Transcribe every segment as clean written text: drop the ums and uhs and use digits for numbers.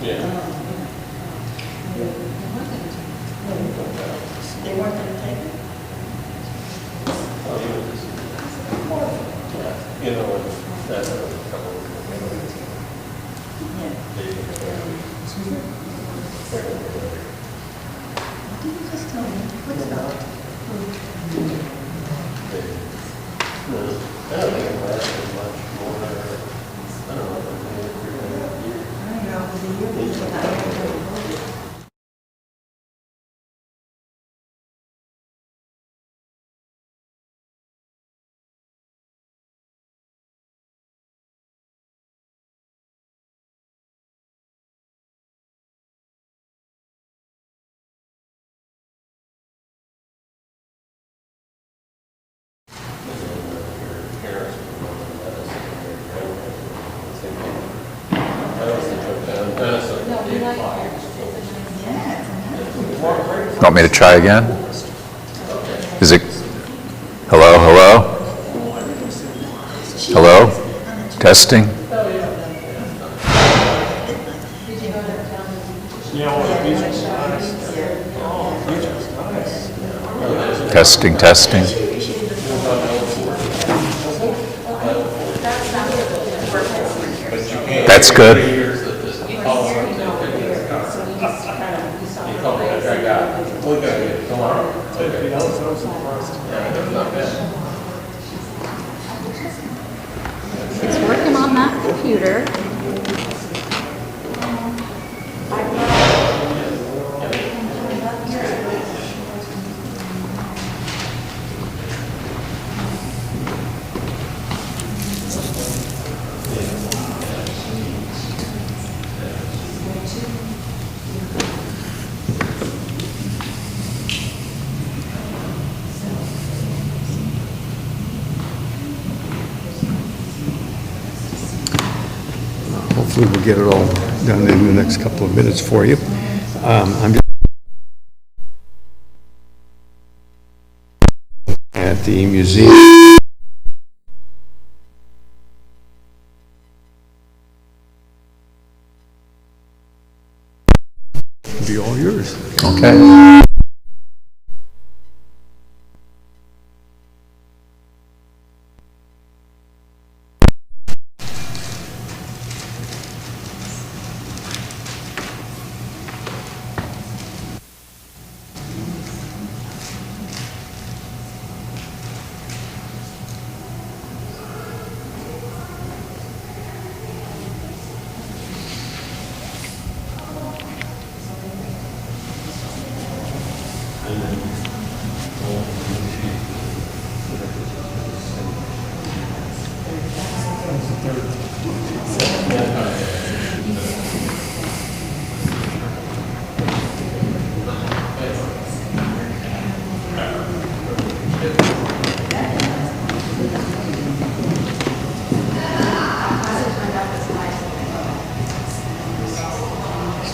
They weren't going to take it? You know, that's a couple of Yeah. Excuse me? Did you just tell me? What's that? I don't think it lasted much more. I don't know. I don't know, the year before that. Want me to try again? Is it? Hello, hello? Hello? Testing? Testing, testing. That's good. It's working on that computer. Hopefully we'll get it all done in the next couple of minutes for you. I'm just at the museum. It'll be all yours. Okay.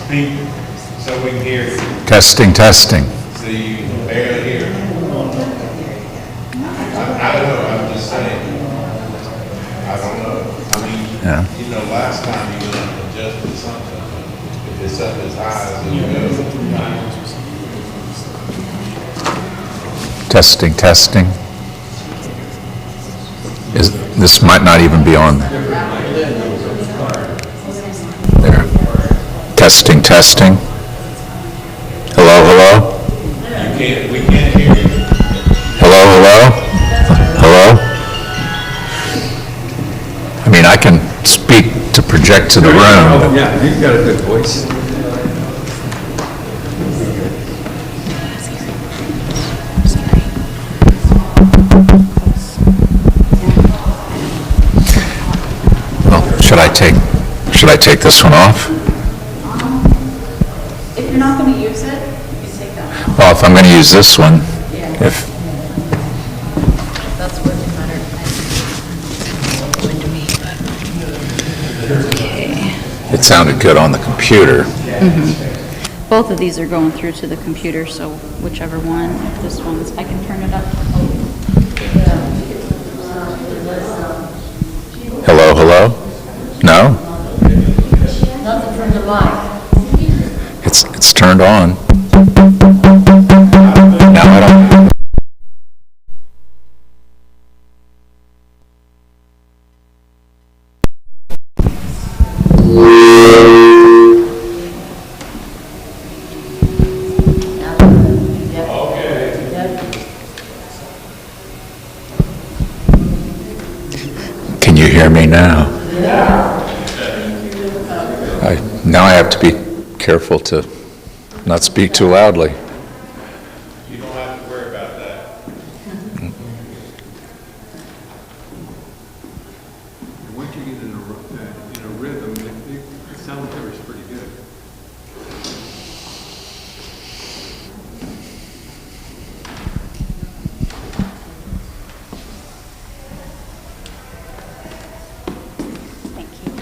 Speak so we can hear you. Testing, testing. So you can barely hear. I don't know, I'm just saying. I don't know. I mean, Yeah. you know, last time you went up and adjusted something, if it's up as high as it goes. Testing, testing. This might not even be on there. Testing, testing. Hello, hello? We can't hear you. Hello, hello? Hello? I mean, I can speak to project to the room. but- Yeah, you've got a good voice. Well, should I take this one off? If you're not going to use it, you can take that one. Well, if I'm going to use this one, Yeah. if, That's what mattered. Okay. it sounded good on the computer. Both of these are going through to the computer, so whichever one, if this one's, I can turn it up. Hello, hello? No? Nothing from the mic. It's turned on. Now I don't. Can you hear me now? Now I have to be careful to not speak too loudly. You don't have to worry about that. Once you get in a rhythm, the sound cover is pretty good. Thank you.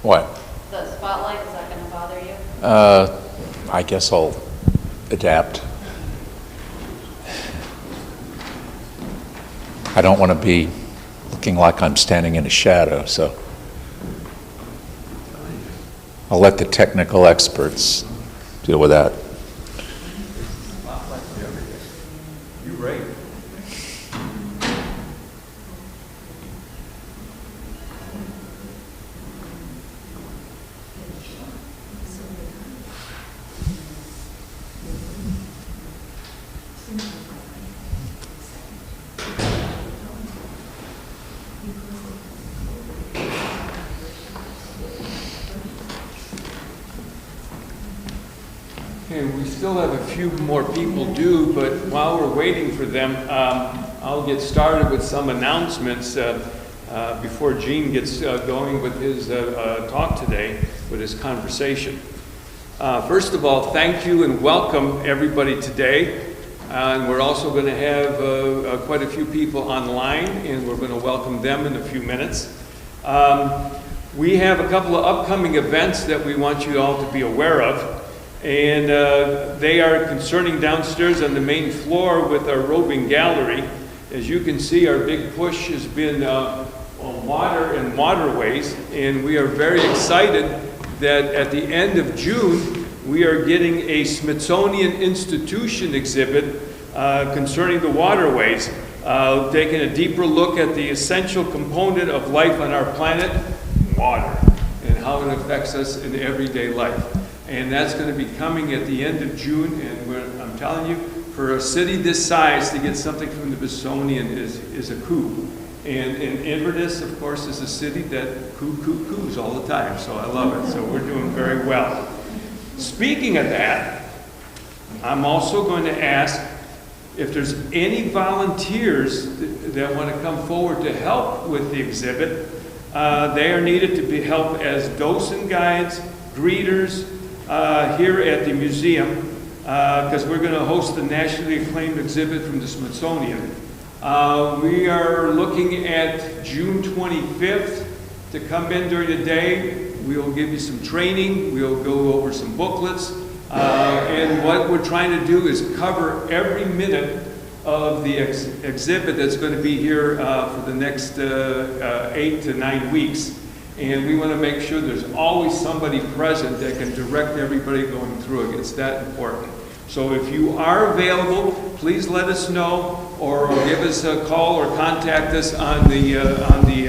What? The spotlight, is that going to bother you? I guess I'll adapt. I don't want to be looking like I'm standing in a shadow, so I'll let the technical experts deal with that. You're right. Okay, we still have a few more people due, but while we're waiting for them, I'll get started with some announcements before Gene gets going with his talk today, with his conversation. First of all, thank you and welcome everybody today. And we're also going to have quite a few people online, and we're going to welcome them in a few minutes. We have a couple of upcoming events that we want you all to be aware of, and they are concerning downstairs on the main floor with our roving gallery. As you can see, our big push has been on water and waterways, and we are very excited that at the end of June, we are getting a Smithsonian Institution exhibit concerning the waterways, taking a deeper look at the essential component of life on our planet, water, and how it affects us in everyday life. And that's going to be coming at the end of June, and I'm telling you, for a city this size to get something from the Smithsonian is a coup. And Inverness, of course, is a city that coos all the time, so I love it. So we're doing very well. Speaking of that, I'm also going to ask if there's any volunteers that want to come forward to help with the exhibit. They are needed to be help as docent guides, greeters here at the museum, because we're going to host the nationally acclaimed exhibit from the Smithsonian. We are looking at June 25th to come in during the day. We'll give you some training. We'll go over some booklets. And what we're trying to do is cover every minute of the exhibit that's going to be here for the next 8 to 9 weeks. And we want to make sure there's always somebody present that can direct everybody going through it. It's that important. So if you are available, please let us know, or give us a call or contact us on the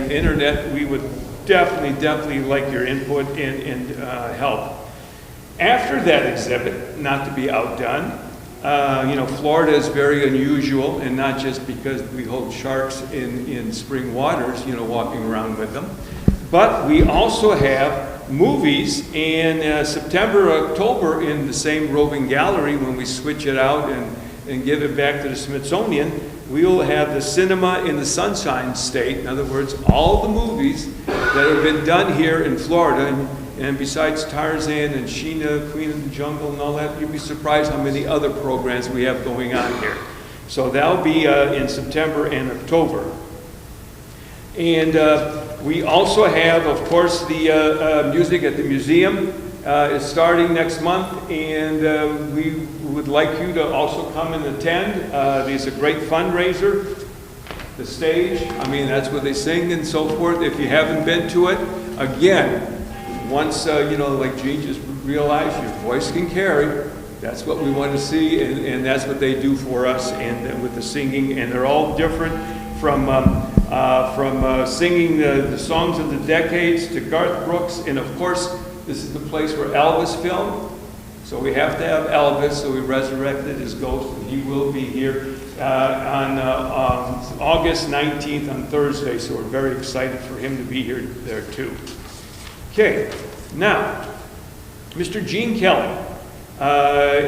internet. We would definitely like your input and help. After that exhibit, not to be outdone, Florida is very unusual, and not just because we hold sharks in spring waters, walking around with them, but we also have movies in September, October in the same roving gallery. When we switch it out and give it back to the Smithsonian, we will have the cinema in the Sunshine State. In other words, all the movies that have been done here in Florida, and besides Tarzan and Sheena, Queen of the Jungle and all that, you'd be surprised how many other programs we have going on here. So that'll be in September and October. And we also have, of course, the music at the museum is starting next month, and we would like you to also come and attend. It's a great fundraiser. The stage, that's where they sing and so forth. If you haven't been to it, again, once, like Gene just realized, your voice can carry. That's what we want to see, and that's what they do for us, and with the singing, and they're all different from singing the songs of the decades to Garth Brooks, and of course, this is the place where Elvis filmed. So we have to have Elvis, so we resurrected his ghost, and he will be here on August 19th on Thursday, so we're very excited for him to be here there too. Okay, now, Mr. Gene Kelly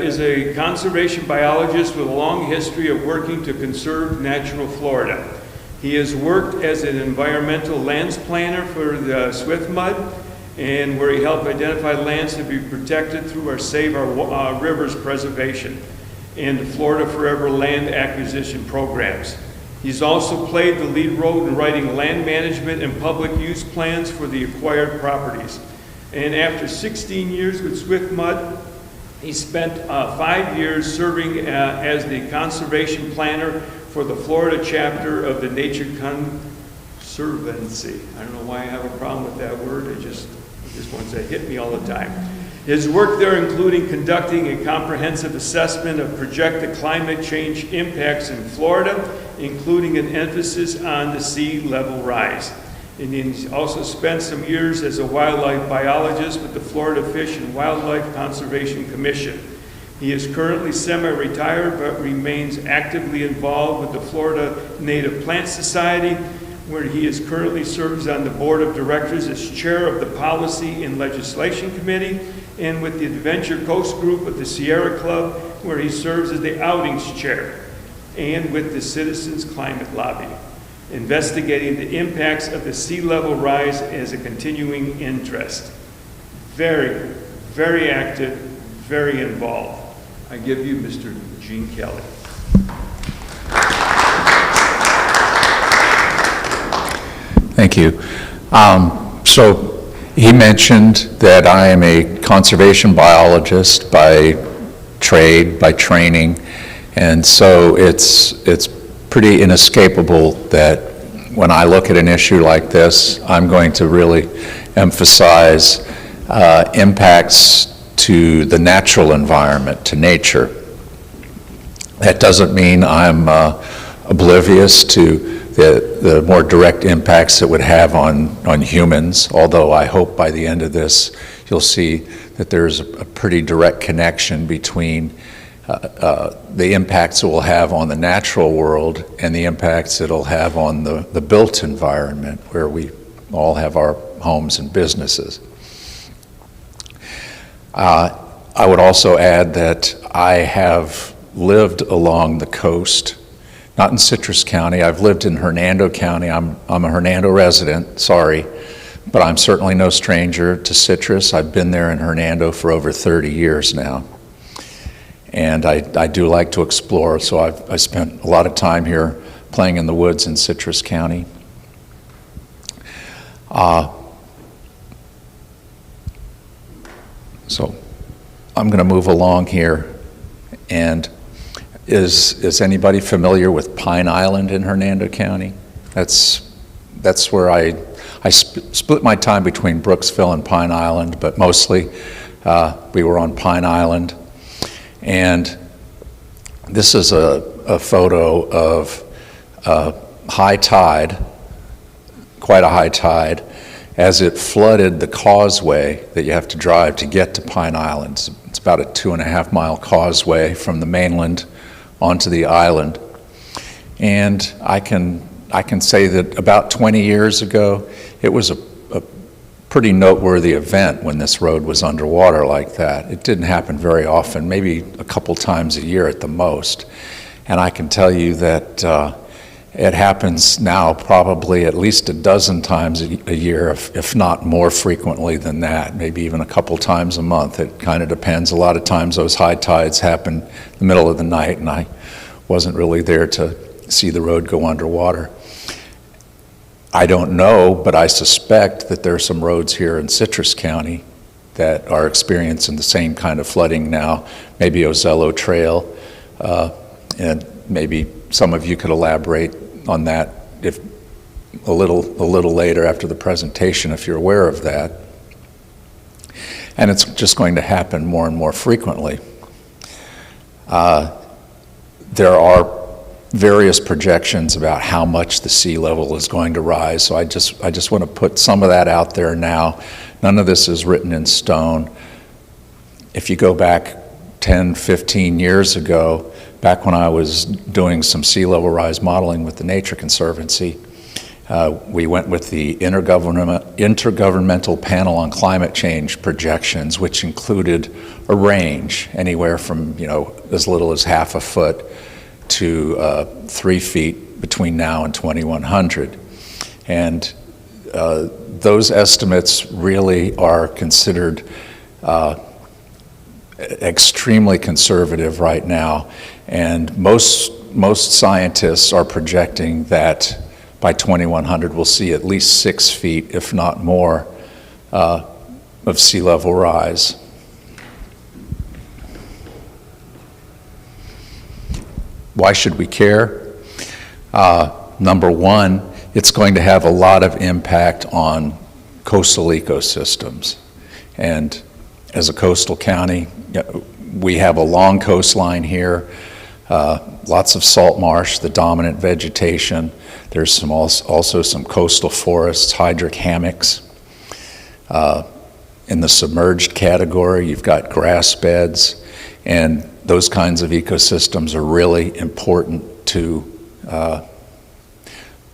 is a conservation biologist with a long history of working to conserve natural Florida. He has worked as an environmental lands planner for the SWFWMD, and where he helped identify lands to be protected through our Save Our Rivers preservation and the Florida Forever land acquisition programs. He's also played the lead role in writing land management and public use plans for the acquired properties. And after 16 years with SWFWMD, he spent 5 years serving as the conservation planner for the Florida chapter of the Nature Conservancy. I don't know why I have a problem with that word. It just ones that hit me all the time. His work there including conducting a comprehensive assessment of projected climate change impacts in Florida, including an emphasis on the sea level rise. And he's also spent some years as a wildlife biologist with the Florida Fish and Wildlife Conservation Commission. He is currently semi-retired but remains actively involved with the Florida Native Plant Society, where he is currently serves on the board of directors as chair of the Policy and Legislation Committee, and with the Adventure Coast Group of the Sierra Club, where he serves as the Outings Chair, and with the Citizens Climate Lobby, investigating the impacts of the sea level rise as a continuing interest. Very, very active, very involved. I give you Mr. Gene Kelly. Thank you. So he mentioned that I am a conservation biologist by trade, by training, and so it's pretty inescapable that when I look at an issue like this, I'm going to really emphasize impacts to the natural environment, to nature. That doesn't mean I'm oblivious to the more direct impacts it would have on humans, although I hope by the end of this you'll see that there's a pretty direct connection between the impacts it will have on the natural world and the impacts it'll have on the built environment where we all have our homes and businesses. I would also add that I have lived along the coast, not in Citrus County. I've lived in Hernando County. I'm a Hernando resident, sorry, but I'm certainly no stranger to Citrus. I've been there in Hernando for over 30 years now. And I do like to explore, so I spent a lot of time here playing in the woods in Citrus County. So I'm going to move along here. And is anybody familiar with Pine Island in Hernando County? That's where I split my time between Brooksville and Pine Island, but mostly we were on Pine Island. And this is a photo of high tide, quite a high tide, as it flooded the causeway that you have to drive to get to Pine Island. It's about a 2.5-mile causeway from the mainland onto the island. And I can say that about 20 years ago, it was a pretty noteworthy event when this road was underwater like that. It didn't happen very often, maybe a couple times a year at the most. And I can tell you that it happens now probably at least a dozen times a year, if not more frequently than that, maybe even a couple times a month. It kind of depends. A lot of times those high tides happen in the middle of the night, and I wasn't really there to see the road go underwater. I don't know, but I suspect that there are some roads here in Citrus County that are experiencing the same kind of flooding now, maybe Ozello Trail, and maybe some of you could elaborate on that if a little later after the presentation if you're aware of that. And it's just going to happen more and more frequently. There are various projections about how much the sea level is going to rise, so I just want to put some of that out there now. None of this is written in stone. If you go back 10, 15 years ago, back when I was doing some sea level rise modeling with the Nature Conservancy, we went with the Intergovernmental Panel on Climate Change projections, which included a range anywhere from as little as half a foot to 3 feet between now and 2100. And those estimates really are considered extremely conservative right now, and most scientists are projecting that by 2100 we'll see at least 6 feet, if not more, of sea level rise. Why should we care? Number one, it's going to have a lot of impact on coastal ecosystems. And as a coastal county, we have a long coastline here, lots of salt marsh, the dominant vegetation. There's also some coastal forests, hydric hammocks. In the submerged category, you've got grass beds, and those kinds of ecosystems are really important to a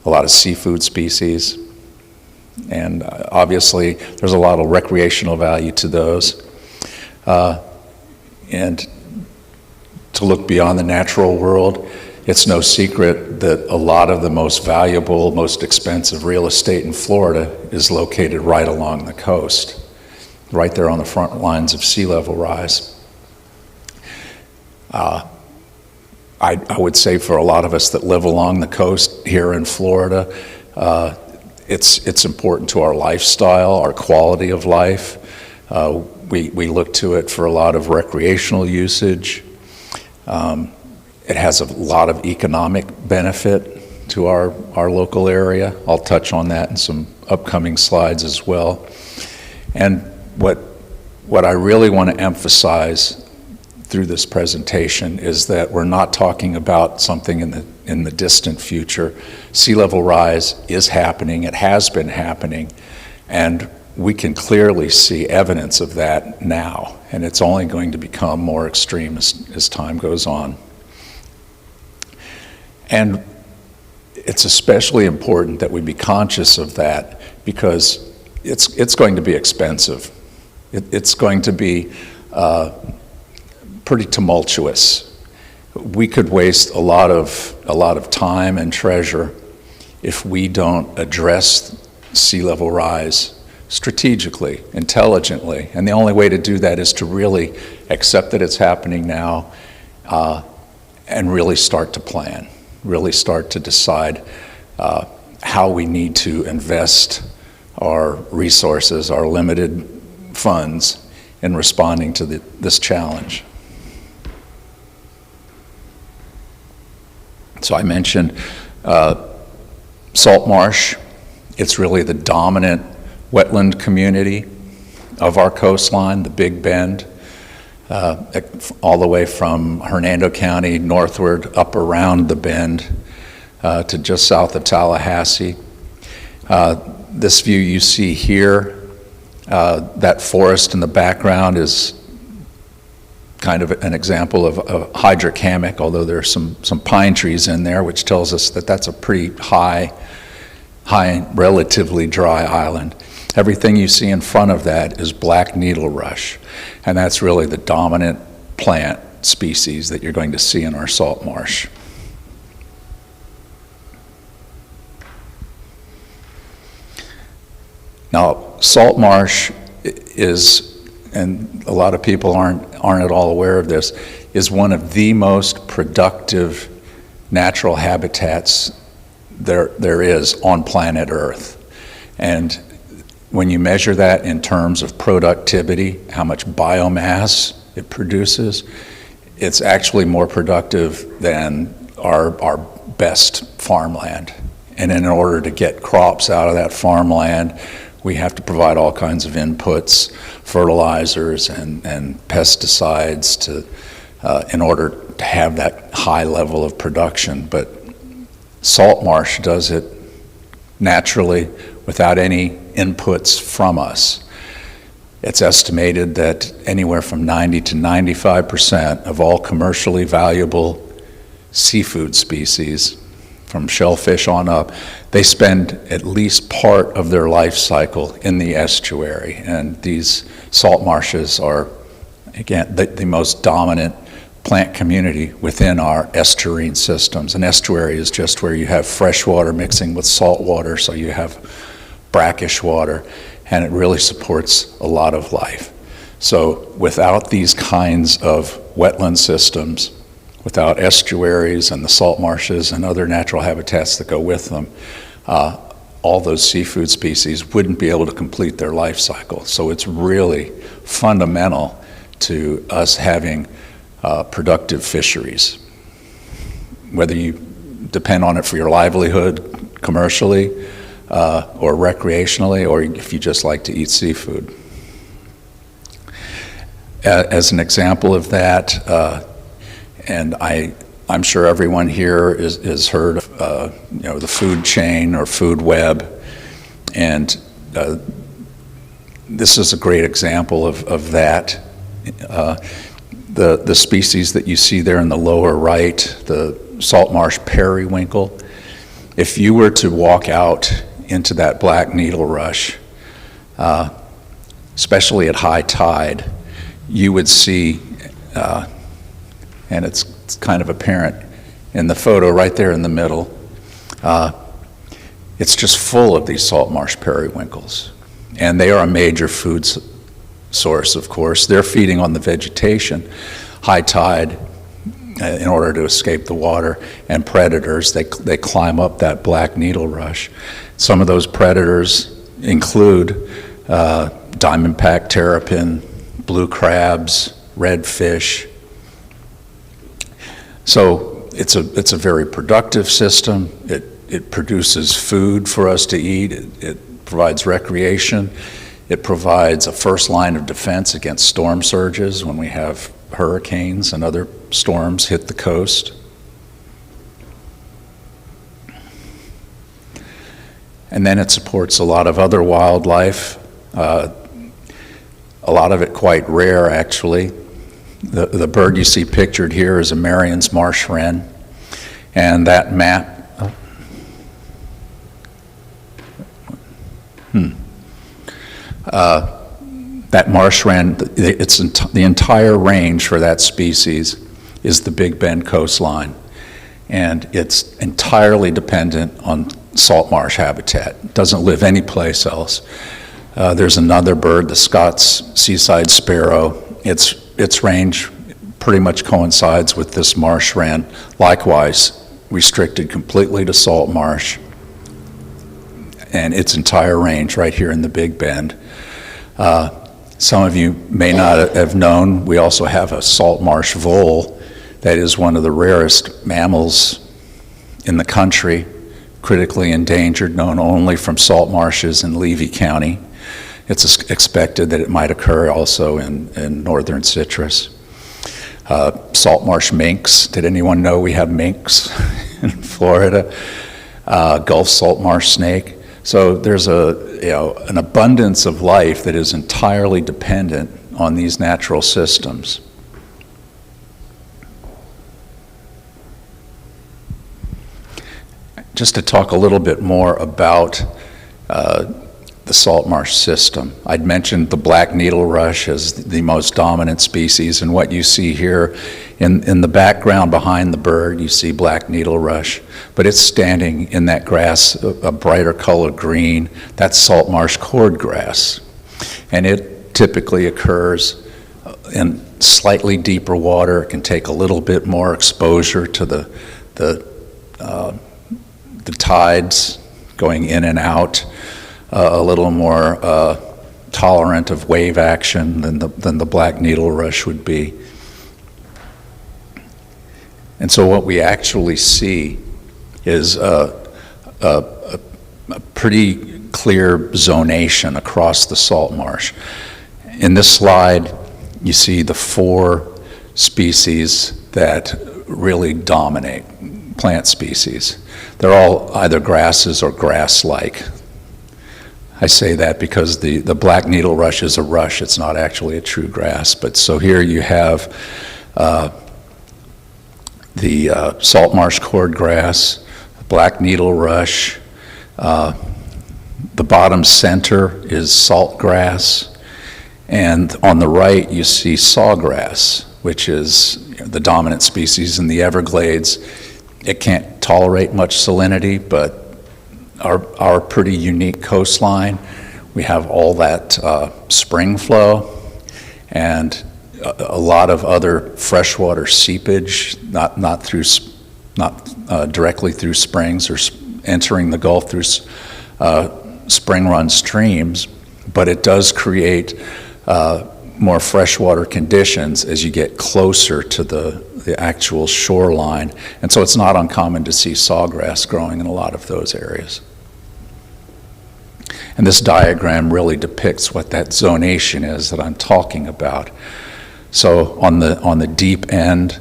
lot of seafood species. And obviously, there's a lot of recreational value to those. And to look beyond the natural world, it's no secret that a lot of the most valuable, most expensive real estate in Florida is located right along the coast, right there on the front lines of sea level rise. I would say for a lot of us that live along the coast here in Florida, it's important to our lifestyle, our quality of life. We look to it for a lot of recreational usage. It has a lot of economic benefit to our local area. I'll touch on that in some upcoming slides as well. And what I really want to emphasize through this presentation is that we're not talking about something in the distant future. Sea level rise is happening, it has been happening, and we can clearly see evidence of that now, and it's only going to become more extreme as time goes on. And it's especially important that we be conscious of that because it's going to be expensive. It's going to be pretty tumultuous. We could waste a lot of time and treasure if we don't address sea level rise strategically, intelligently, and the only way to do that is to really accept that it's happening now and really start to plan, really start to decide how we need to invest our resources, our limited funds in responding to this challenge. So I mentioned salt marsh. It's really the dominant wetland community of our coastline, the Big Bend, all the way from Hernando County northward up around the Bend to just south of Tallahassee. This view you see here, that forest in the background is kind of an example of a hydric hammock, although there's some pine trees in there, which tells us that that's a pretty high, relatively dry island. Everything you see in front of that is black needle rush, and that's really the dominant plant species that you're going to see in our salt marsh. Now, salt marsh is, and a lot of people aren't at all aware of this, is one of the most productive natural habitats there is on planet Earth. And when you measure that in terms of productivity, how much biomass it produces, it's actually more productive than our best farmland. And in order to get crops out of that farmland, we have to provide all kinds of inputs, fertilizers and pesticides in order to have that high level of production. But salt marsh does it naturally without any inputs from us. It's estimated that anywhere from 90 to 95% of all commercially valuable seafood species, from shellfish on up, they spend at least part of their life cycle in the estuary. And these salt marshes are, again, the most dominant plant community within our estuarine systems. An estuary is just where you have fresh water mixing with salt water, so you have brackish water, and it really supports a lot of life. So without these kinds of wetland systems, without estuaries and the salt marshes and other natural habitats that go with them, all those seafood species wouldn't be able to complete their life cycle. So it's really fundamental to us having productive fisheries. Whether you depend on it for your livelihood commercially or recreationally, or if you just like to eat seafood. As an example of that, and I'm sure everyone here has heard of the food chain or food web, and this is a great example of that. The species that you see there in the lower right, the salt marsh periwinkle, if you were to walk out into that black needle rush, especially at high tide, you would see, and it's kind of apparent in the photo right there in the middle, it's just full of these salt marsh periwinkles. And they are a major food source, of course. They're feeding on the vegetation. High tide, in order to escape the water, and predators. They climb up that black needle rush. Some of those predators include diamondback terrapin, blue crabs, redfish. So it's a very productive system. It produces food for us to eat. It provides recreation. It provides a first line of defense against storm surges when we have hurricanes and other storms hit the coast. And then it supports a lot of other wildlife, a lot of it quite rare, actually. The bird you see pictured here is a Marion's marsh wren, and that map, that marsh wren, the entire range for that species is the Big Bend coastline, and it's entirely dependent on salt marsh habitat. It doesn't live anyplace else. There's another bird, the Scott's seaside sparrow. Its range pretty much coincides with this marsh wren, likewise restricted completely to salt marsh, and its entire range right here in the Big Bend. Some of you may not have known, we also have a salt marsh vole that is one of the rarest mammals in the country, critically endangered, known only from salt marshes in Levy County. It's expected that it might occur also in northern citrus. Salt marsh minks. Did anyone know we have minks in Florida? Gulf salt marsh snake. So there's an abundance of life that is entirely dependent on these natural systems. Just to talk a little bit more about the salt marsh system. I'd mentioned the black needle rush as the most dominant species, and what you see here in the background behind the bird, you see black needle rush, but it's standing in that grass, a brighter color green. That's salt marsh cordgrass, and it typically occurs in slightly deeper water. It can take a little bit more exposure to the tides going in and out, a little more tolerant of wave action than the black needle rush would be. And so what we actually see is a pretty clear zonation across the salt marsh. In this slide, you see the 4 species that really dominate, plant species. They're all either grasses or grass-like. I say that because the black needle rush is a rush. It's not actually a true grass. But so here you have the salt marsh cordgrass, black needle rush. The bottom center is salt grass. And on the right, you see sawgrass, which is the dominant species in the Everglades. It can't tolerate much salinity, but our pretty unique coastline, we have all that spring flow and a lot of other freshwater seepage, not directly through springs or entering the Gulf through spring run streams, but it does create more freshwater conditions as you get closer to the actual shoreline. And so it's not uncommon to see sawgrass growing in a lot of those areas. And this diagram really depicts what that zonation is that I'm talking about. So on the deep end,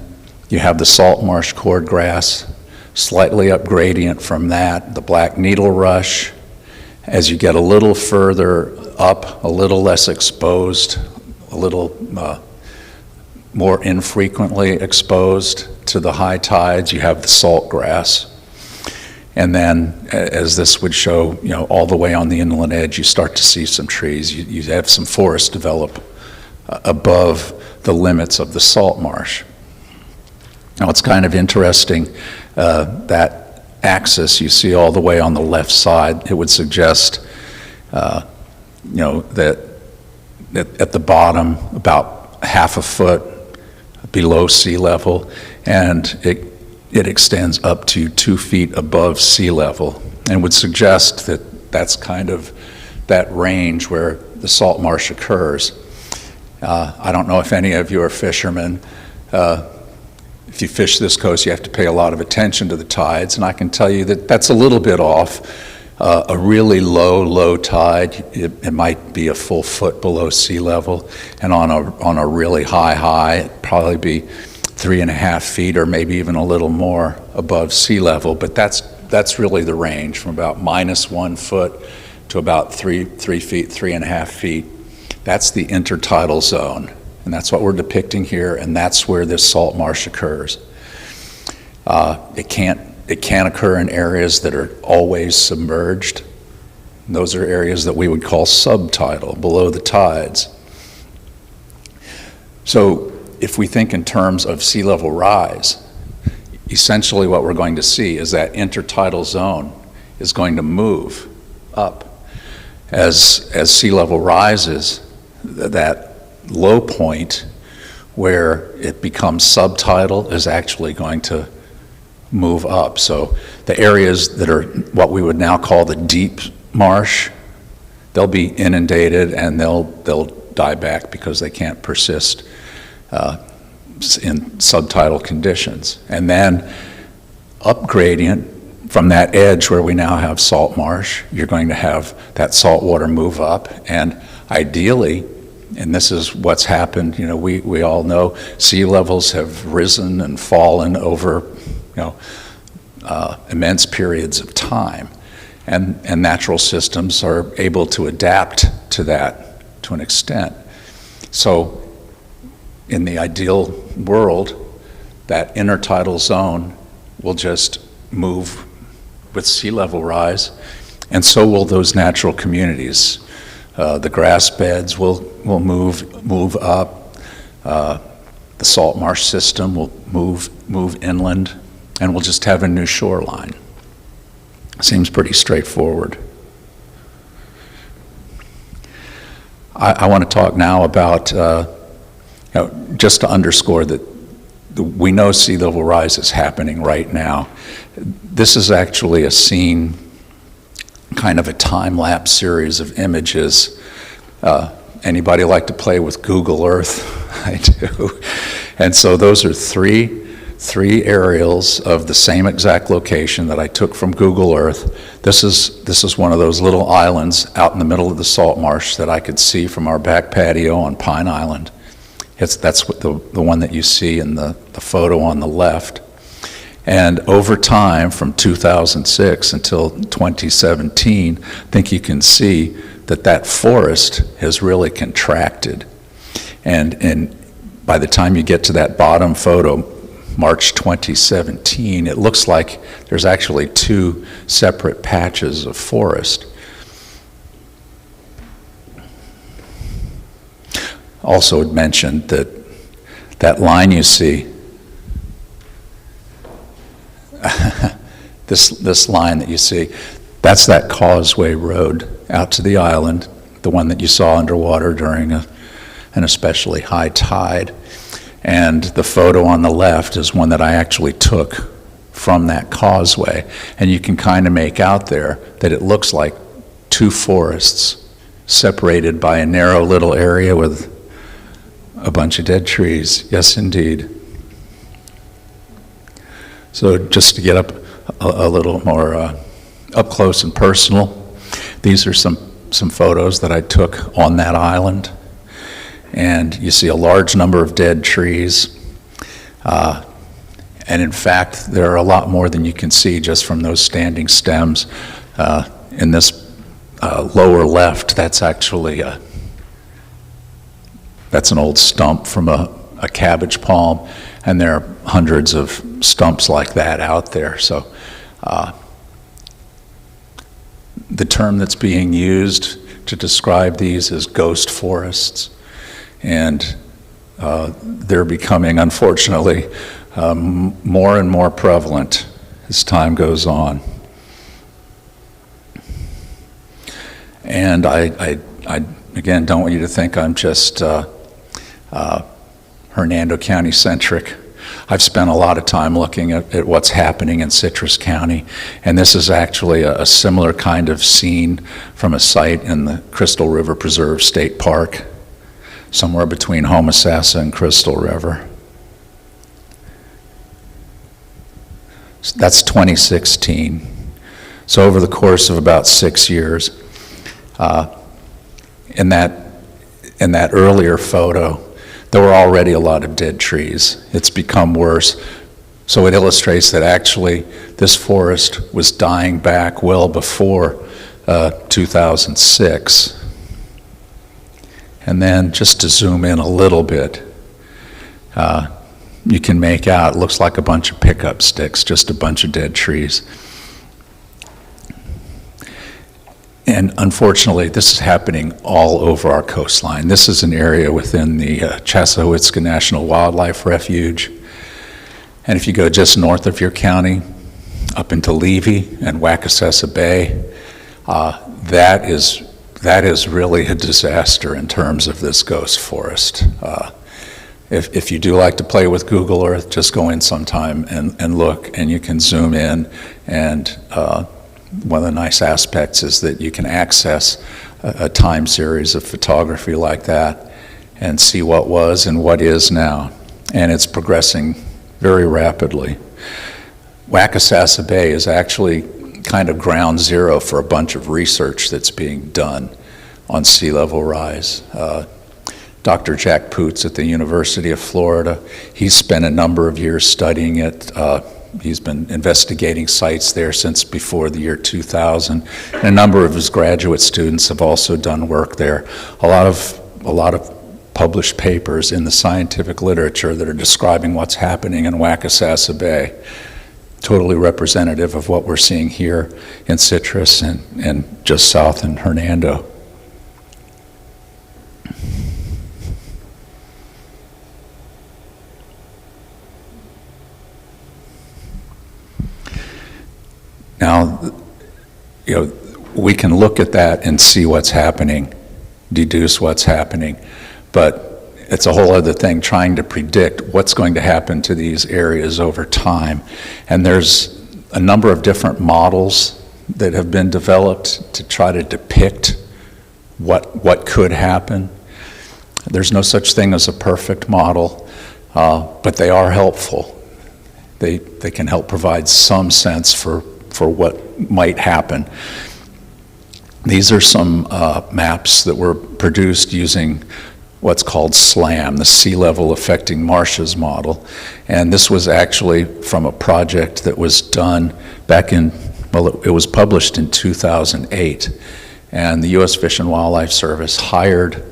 you have the salt marsh cordgrass, slightly up gradient from that, the black needle rush. As you get a little further up, a little less exposed, a little more infrequently exposed to the high tides, you have the salt grass. And then, as this would show, all the way on the inland edge, you start to see some trees. You have some forest develop above the limits of the salt marsh. Now, it's kind of interesting, that axis you see all the way on the left side. It would suggest, that at the bottom, about half a foot below sea level, and it extends up to 2 feet above sea level, and would suggest that that's kind of that range where the salt marsh occurs. I don't know if any of you are fishermen. If you fish this coast, you have to pay a lot of attention to the tides, and I can tell you that that's a little bit off. A really low tide, it might be a full foot below sea level, and on a really high, it'd probably be 3.5 feet or maybe even a little more above sea level. But that's really the range, from about -1 foot to about 3 feet, 3.5 feet. That's the intertidal zone, and that's what we're depicting here, and that's where this salt marsh occurs. It can't occur in areas that are always submerged. Those are areas that we would call subtidal, below the tides. So if we think in terms of sea level rise, essentially what we're going to see is that intertidal zone is going to move up. As sea level rises, that low point where it becomes subtidal is actually going to move up. So the areas that are what we would now call the deep marsh, they'll be inundated and they'll die back because they can't persist in subtidal conditions. And then up gradient from that edge where we now have salt marsh, you're going to have that salt water move up, and ideally, and this is what's happened, we all know sea levels have risen and fallen over immense periods of time, and natural systems are able to adapt to that to an extent. So in the ideal world, that intertidal zone will just move with sea level rise, and so will those natural communities. The grass beds will move up. The salt marsh system will move inland, and we'll just have a new shoreline. Seems pretty straightforward. I want to talk now about, just to underscore that we know sea level rise is happening right now. This is actually a scene, kind of a time-lapse series of images. Anybody like to play with Google Earth? I do. And so those are three aerials of the same exact location that I took from Google Earth. This is one of those little islands out in the middle of the salt marsh that I could see from our back patio on Pine Island. That's what the one that you see in the photo on the left. And over time, from 2006 until 2017, I think you can see that forest has really contracted. And by the time you get to that bottom photo, March 2017, it looks like there's actually 2 separate patches of forest. Also had mentioned that line you see, this line that you see, that's that causeway road out to the island, the one that you saw underwater during an especially high tide. And the photo on the left is one that I actually took from that causeway. And you can kind of make out there that it looks like 2 forests separated by a narrow little area with a bunch of dead trees. Yes, indeed. So just to get up a little more up close and personal, these are some photos that I took on that island. And you see a large number of dead trees. And in fact, there are a lot more than you can see just from those standing stems. In this lower left, that's actually that's an old stump from a cabbage palm, and there are hundreds of stumps like that out there. So the term that's being used to describe these is ghost forests. And they're becoming, unfortunately, more and more prevalent as time goes on. And I again, don't want you to think I'm just Hernando County centric. I've spent a lot of time looking at what's happening in Citrus County, and this is actually a similar kind of scene from a site in the Crystal River Preserve State Park, somewhere between Homosassa and Crystal River. So that's 2016. So over the course of about 6 years, in that earlier photo, there were already a lot of dead trees. It's become worse. So it illustrates that actually this forest was dying back well before 2006. And then just to zoom in a little bit, you can make out, it looks like a bunch of pickup sticks, just a bunch of dead trees. And unfortunately, this is happening all over our coastline. This is an area within the Chassahowitzka National Wildlife Refuge. And if you go just north of your county, up into Levy and Boca Ciega Bay, that is really a disaster in terms of this ghost forest. If you do like to play with Google Earth, just go in sometime and look, and you can zoom in. And one of the nice aspects is that you can access a time series of photography like that and see what was and what is now. And it's progressing very rapidly. Boca Ciega Bay is actually kind of ground zero for a bunch of research that's being done on sea level rise. Dr. Jack Poots at the University of Florida, he's spent a number of years studying it. He's been investigating sites there since before the year 2000. And a number of his graduate students have also done work there. A lot of published papers in the scientific literature that are describing what's happening in Boca Ciega Bay. Totally representative of what we're seeing here in Citrus and just south in Hernando. Now, we can look at that and see what's happening, deduce what's happening, but it's a whole other thing trying to predict what's going to happen to these areas over time. And there's a number of different models that have been developed to try to depict what could happen. There's no such thing as a perfect model, but they are helpful. They can help provide some sense for what might happen. These are some maps that were produced using what's called SLAM, the Sea Level Affecting Marshes model. And this was actually from a project that was done back in, it was published in 2008. And the U.S. Fish and Wildlife Service hired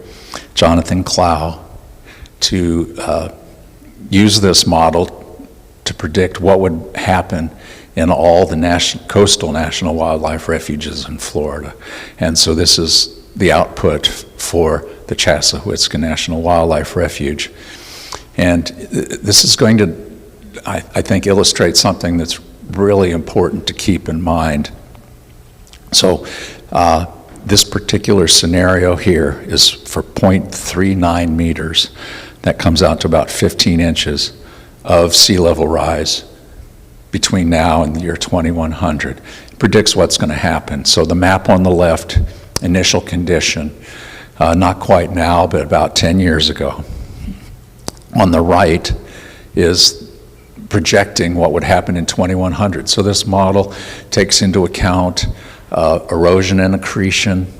Jonathan Clow to use this model to predict what would happen in all the coastal national wildlife refuges in Florida. And so this is the output for the Chassahowitzka National Wildlife Refuge. And this is going to, I think, illustrate something that's really important to keep in mind. So this particular scenario here is for 0.39 meters. That comes out to about 15 inches of sea level rise between now and the year 2100. It predicts what's going to happen. So the map on the left, initial condition, not quite now, but about 10 years ago. On the right is projecting what would happen in 2100. So this model takes into account erosion and accretion.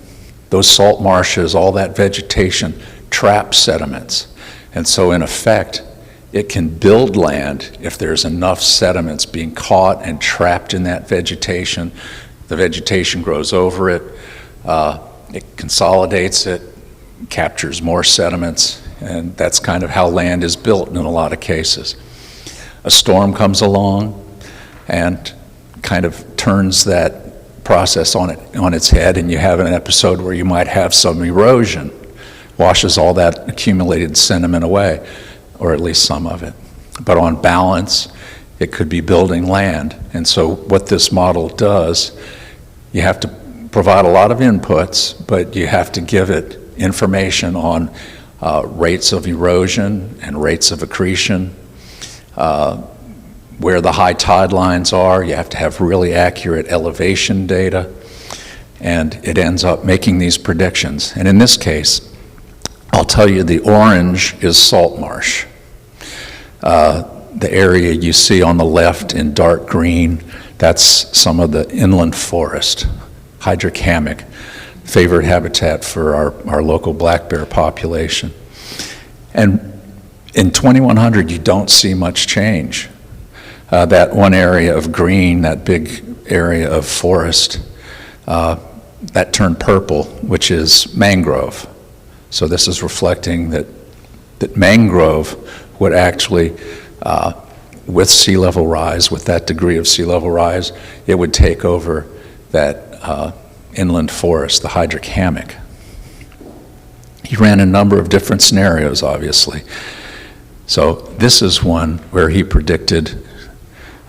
Those salt marshes, all that vegetation, traps sediments. And so in effect, it can build land if there's enough sediments being caught and trapped in that vegetation. The vegetation grows over it, it consolidates it, captures more sediments, and that's kind of how land is built in a lot of cases. A storm comes along and kind of turns that process on its head, and you have an episode where you might have some erosion, washes all that accumulated sediment away, or at least some of it. But on balance, it could be building land. And so what this model does, you have to provide a lot of inputs, but you have to give it information on rates of erosion and rates of accretion, where the high tide lines are. You have to have really accurate elevation data, and it ends up making these predictions. And in this case, I'll tell you the orange is salt marsh. The area you see on the left in dark green, that's some of the inland forest, hydric hammock, favorite habitat for our local black bear population. And in 2100, you don't see much change. That one area of green, that big area of forest, that turned purple, which is mangrove. So this is reflecting that mangrove would actually, with sea level rise, with that degree of sea level rise, it would take over that inland forest, the hydric hammock. He ran a number of different scenarios, obviously. So this is one where he predicted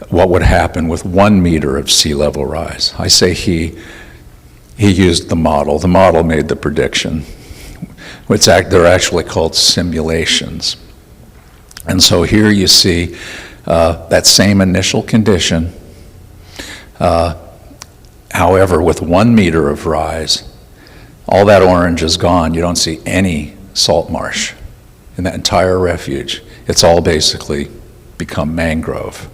what would happen with 1 meter of sea level rise. I say he used the model. The model made the prediction. They're actually called simulations. And so here you see that same initial condition, however, with 1 meter of rise, all that orange is gone. You don't see any salt marsh in that entire refuge. It's all basically become mangrove.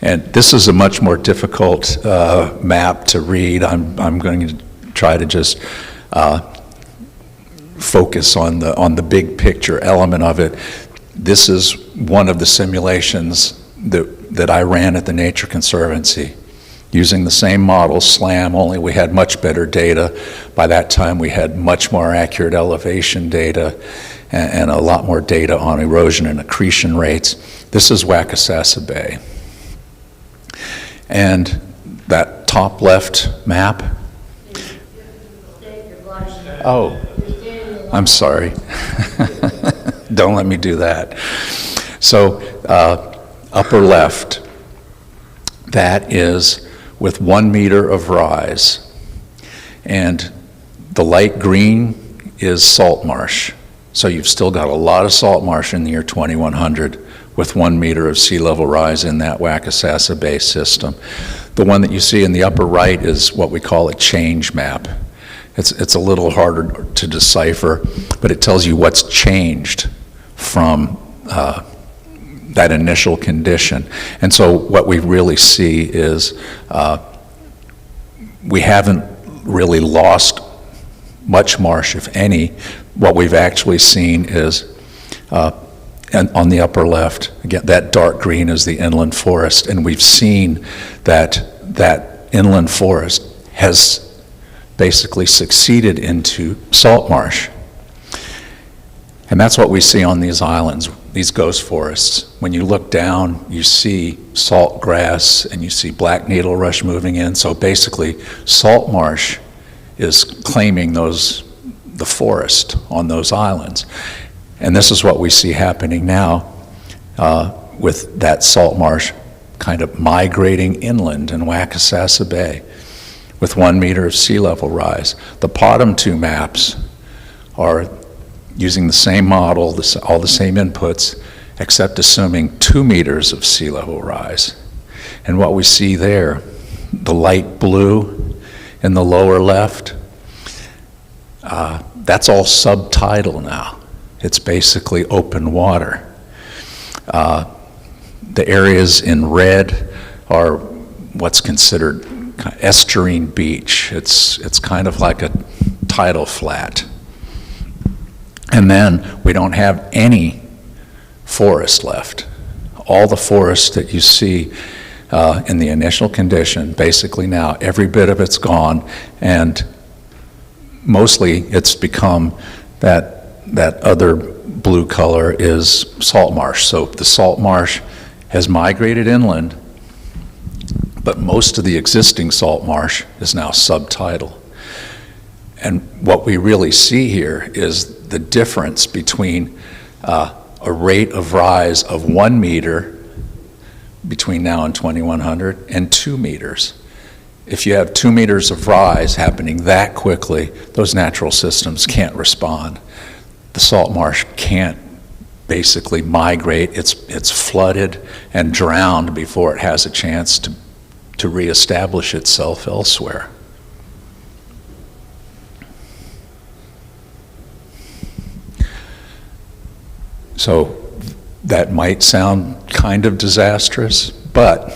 And this is a much more difficult map to read. I'm going to try to just focus on the big picture element of it. This is one of the simulations that I ran at the Nature Conservancy, using the same model, SLAM, only we had much better data. By that time, we had much more accurate elevation data and a lot more data on erosion and accretion rates. This is Boca Ciega Bay. And that top left map. Oh, I'm sorry. Don't let me do that. So upper left, that is with 1 meter of rise. And the light green is salt marsh. So you've still got a lot of salt marsh in the year 2100 with 1 meter of sea level rise in that Boca Ciega Bay system. The one that you see in the upper right is what we call a change map. It's a little harder to decipher, but it tells you what's changed from that initial condition. And so what we really see is we haven't really lost much marsh, if any. What we've actually seen is, and on the upper left, again, that dark green is the inland forest, and we've seen that inland forest has basically succeeded into salt marsh. And that's what we see on these islands, these ghost forests. When you look down, you see salt grass and you see black needle rush moving in. So basically, salt marsh is claiming the forest on those islands. And this is what we see happening now with that salt marsh kind of migrating inland in Boca Ciega Bay with 1 meter of sea level rise. The bottom two maps are using the same model, all the same inputs, except assuming 2 meters of sea level rise. And what we see there, the light blue in the lower left, that's all subtidal now. It's basically open water. The areas in red are what's considered estuarine beach. It's kind of like a tidal flat. And then we don't have any forest left. All the forest that you see in the initial condition, basically now, every bit of it's gone, and mostly it's become that other blue color is salt marsh. So the salt marsh has migrated inland, but most of the existing salt marsh is now subtidal. And what we really see here is the difference between a rate of rise of 1 meter between now and 2100 and 2 meters. if you have 2 meters of rise happening that quickly, those natural systems can't respond. The salt marsh can't basically migrate. It's flooded and drowned before it has a chance to reestablish itself elsewhere. So that might sound kind of disastrous, but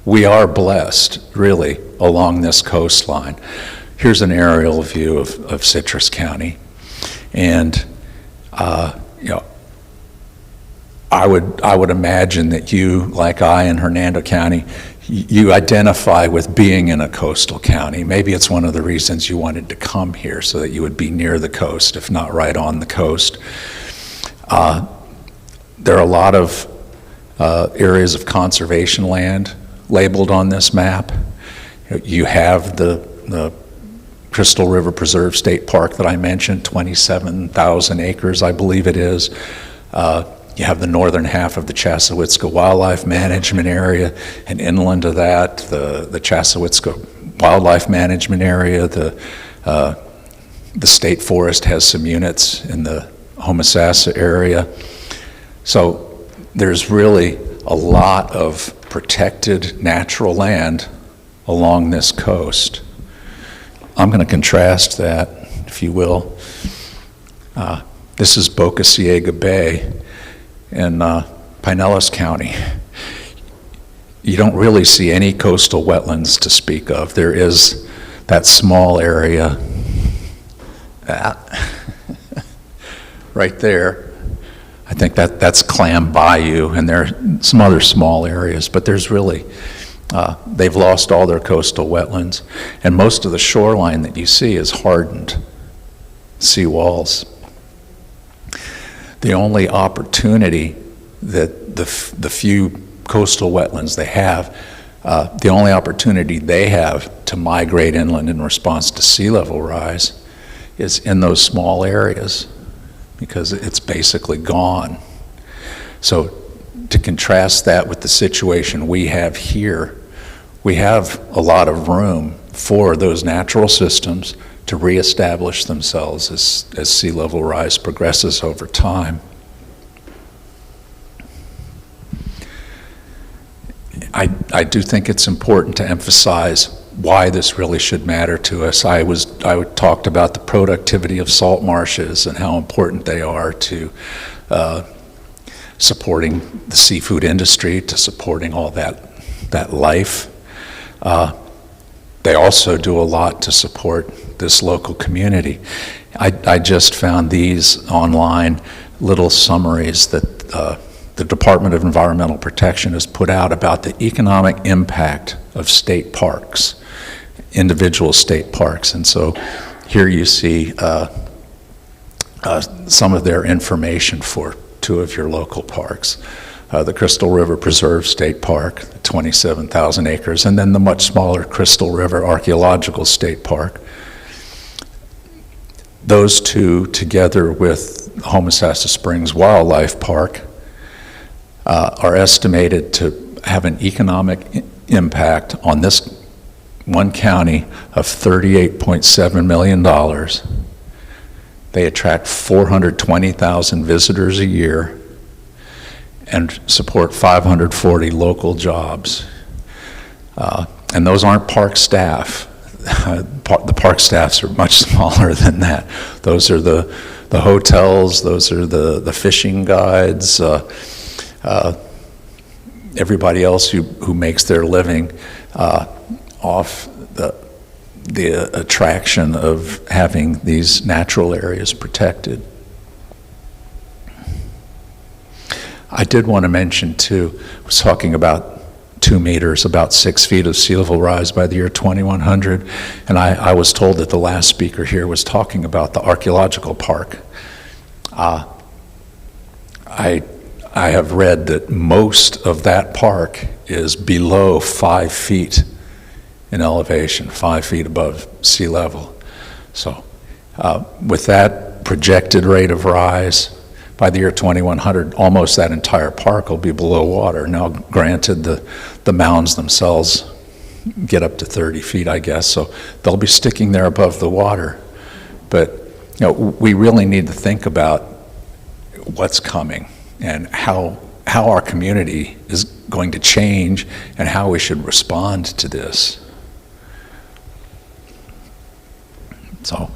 we are blessed, really, along this coastline. Here's an aerial view of Citrus County. And, you know, I would imagine that you, like I in Hernando County, you identify with being in a coastal county. Maybe it's one of the reasons you wanted to come here, so that you would be near the coast, if not right on the coast. There are a lot of areas of conservation land labeled on this map. You have the Crystal River Preserve State Park that I mentioned, 27,000 acres, I believe it is. You have the northern half of the Chassahowitzka Wildlife Management Area, and inland of that, the Chassahowitzka Wildlife Management Area. The state forest has some units in the Homosassa area. So there's really a lot of protected natural land along this coast. I'm going to contrast that, if you will. This is Boca Ciega Bay in Pinellas County. You don't really see any coastal wetlands to speak of. There is that small area, that right there. I think that's Clam Bayou, and there are some other small areas, but there's really, they've lost all their coastal wetlands, and most of the shoreline that you see is hardened seawalls. The only opportunity that the few coastal wetlands they have, the only opportunity they have to migrate inland in response to sea level rise is in those small areas, because it's basically gone. So to contrast that with the situation we have here, we have a lot of room for those natural systems to reestablish themselves as sea level rise progresses over time. I do think it's important to emphasize why this really should matter to us. I talked about the productivity of salt marshes and how important they are to supporting the seafood industry, to supporting all that life. They also do a lot to support this local community. I just found these online little summaries that the Department of Environmental Protection has put out about the economic impact of state parks, individual state parks. And so here you see some of their information for two of your local parks. The Crystal River Preserve State Park, 27,000 acres, and then the much smaller Crystal River Archaeological State Park. Those two, together with Homosassa Springs Wildlife Park, are estimated to have an economic impact on this one county of $38.7 million. They attract 420,000 visitors a year and support 540 local jobs. And those aren't park staff. The park staffs are much smaller than that. Those are the hotels, those are the fishing guides, everybody else who makes their living off the attraction of having these natural areas protected. I did want to mention too, I was talking about 2 meters, about 6 feet of sea level rise by the year 2100, and I was told that the last speaker here was talking about the archaeological park. I have read that most of that park is below 5 feet in elevation, 5 feet above sea level. So with that projected rate of rise, by the year 2100, almost that entire park will be below water. Now, granted, the mounds themselves get up to 30 feet, I guess, so they'll be sticking there above the water. But we really need to think about what's coming and how our community is going to change and how we should respond to this. So,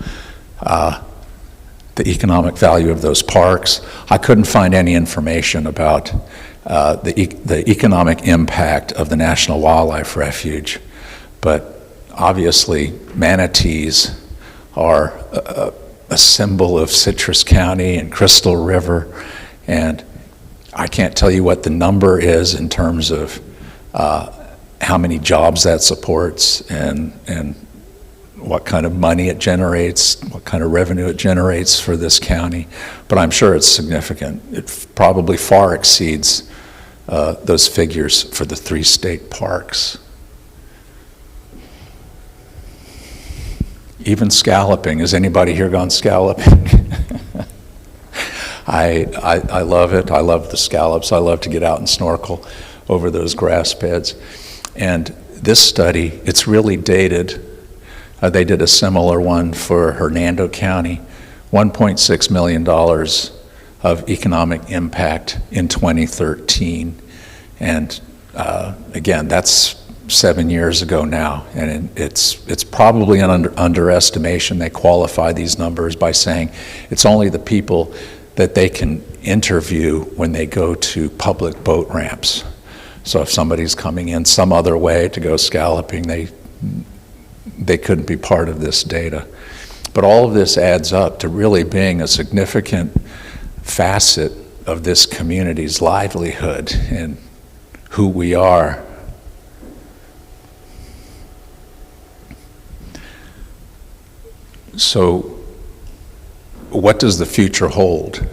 the economic value of those parks, I couldn't find any information about the economic impact of the National Wildlife Refuge, but obviously manatees are a symbol of Citrus County and Crystal River, and I can't tell you what the number is in terms of how many jobs that supports and what kind of money it generates, what kind of revenue it generates for this county, but I'm sure it's significant. It probably far exceeds those figures for the 3 state parks. Even scalloping. Has anybody here gone scalloping? I love it. I love the scallops. I love to get out and snorkel over those grass beds. And this study, it's really dated. They did a similar one for Hernando County, $1.6 million of economic impact in 2013. And again, that's 7 years ago now, and it's probably an underestimation. They qualify these numbers by saying it's only the people that they can interview when they go to public boat ramps. So if somebody's coming in some other way to go scalloping, they couldn't be part of this data. But all of this adds up to really being a significant facet of this community's livelihood and who we are. So what does the future hold?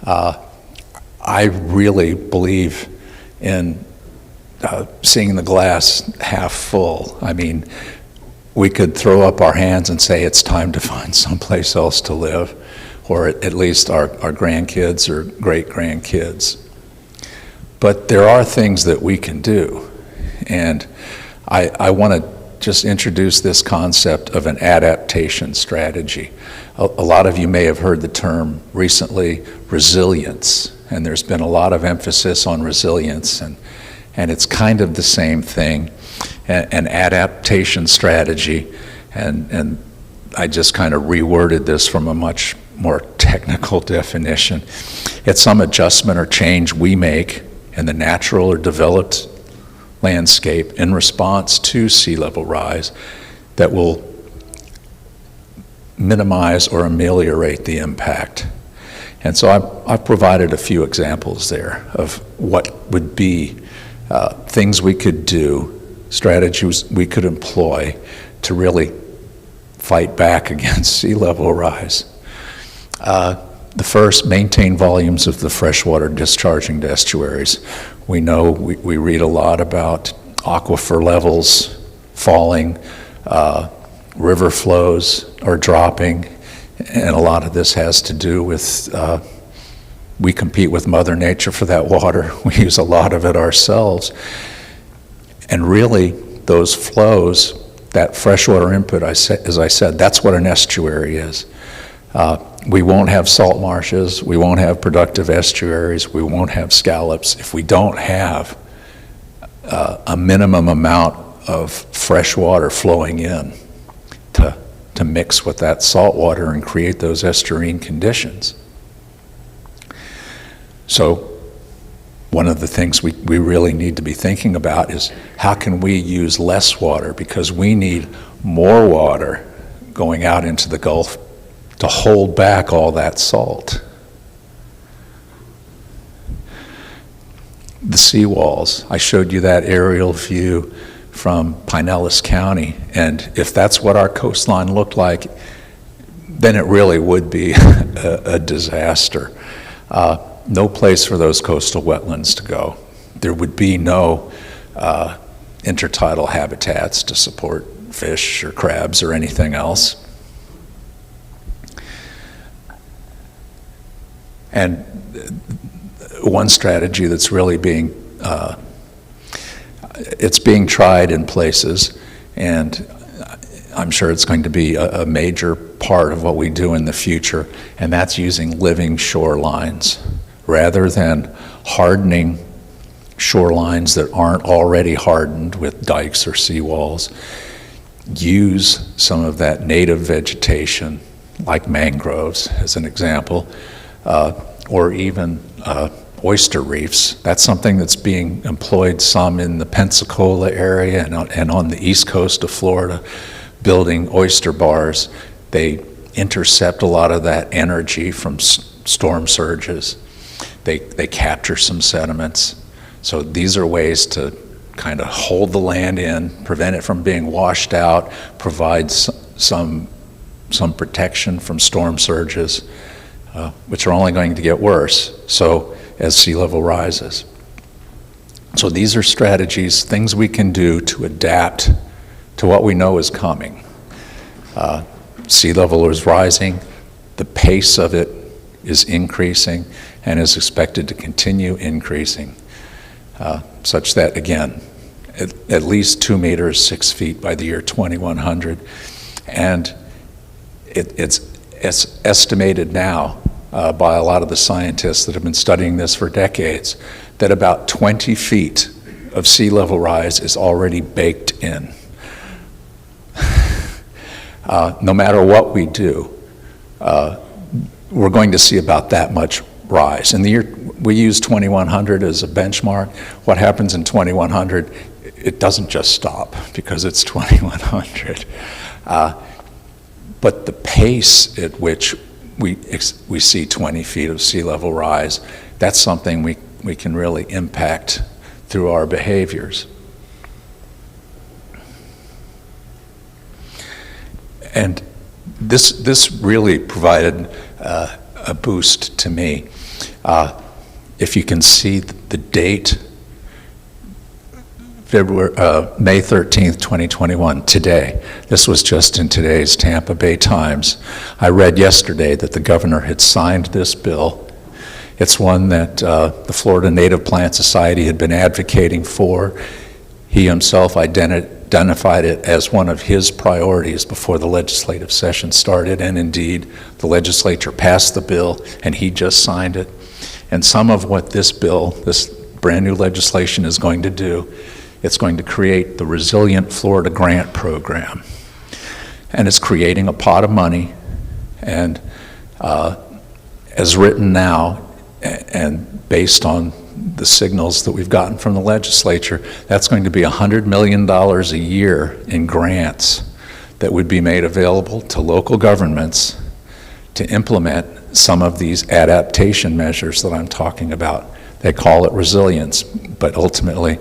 I really believe in seeing the glass half full. I mean, we could throw up our hands and say it's time to find someplace else to live, or at least our grandkids or great-grandkids. But there are things that we can do, and I want to just introduce this concept of an adaptation strategy. A lot of you may have heard the term recently, resilience, and there's been a lot of emphasis on resilience, and it's kind of the same thing, an adaptation strategy, and I just kind of reworded this from a much more technical definition. It's some adjustment or change we make in the natural or developed landscape in response to sea level rise that will minimize or ameliorate the impact. And so I've provided a few examples there of what would be things we could do, strategies we could employ to really fight back against sea level rise. The first, maintain volumes of the freshwater discharging to estuaries. We know, we read a lot about aquifer levels falling, river flows are dropping, and a lot of this has to do with, we compete with Mother Nature for that water. We use a lot of it ourselves. And really, those flows, that freshwater input, as I said, that's what an estuary is. We won't have salt marshes, we won't have productive estuaries, we won't have scallops if we don't have a minimum amount of fresh water flowing in to mix with that salt water and create those estuarine conditions. So one of the things we really need to be thinking about is how can we use less water, because we need more water going out into the Gulf to hold back all that salt. The seawalls, I showed you that aerial view from Pinellas County, and if that's what our coastline looked like, then it really would be a disaster. No place for those coastal wetlands to go. There would be no intertidal habitats to support fish or crabs or anything else. And one strategy that's really being it's being tried in places, and I'm sure it's going to be a major part of what we do in the future, and that's using living shorelines rather than hardening shorelines that aren't already hardened with dikes or seawalls. Use some of that native vegetation, like mangroves as an example, or even oyster reefs. That's something that's being employed some in the Pensacola area and on the east coast of Florida, building oyster bars. They intercept a lot of that energy from storm surges. They capture some sediments. So these are ways to kind of hold the land in, prevent it from being washed out, provide some protection from storm surges, which are only going to get worse so as sea level rises. So these are strategies, things we can do to adapt to what we know is coming. Sea level is rising, the pace of it is increasing and is expected to continue increasing, such that, again, at least 2 meters, 6 feet by the year 2100. And it's estimated now by a lot of the scientists that have been studying this for decades that about 20 feet of sea level rise is already baked in. No matter what we do, we're going to see about that much rise. In the year, we use 2100 as a benchmark. What happens in 2100, it doesn't just stop because it's 2100. But the pace at which we see 20 feet of sea level rise, that's something we can really impact through our behaviors. And this really provided a boost to me. If you can see the date, May 13th, 2021, today. This was just in today's Tampa Bay Times. I read yesterday that the governor had signed this bill. It's one that the Florida Native Plant Society had been advocating for. He himself identified it as one of his priorities before the legislative session started, and indeed, the legislature passed the bill, and he just signed it. And some of what this bill, this brand new legislation is going to do, it's going to create the Resilient Florida Grant Program. And it's creating a pot of money, and as written now, and based on the signals that we've gotten from the legislature, that's going to be $100 million a year in grants that would be made available to local governments to implement some of these adaptation measures that I'm talking about. They call it resilience, but ultimately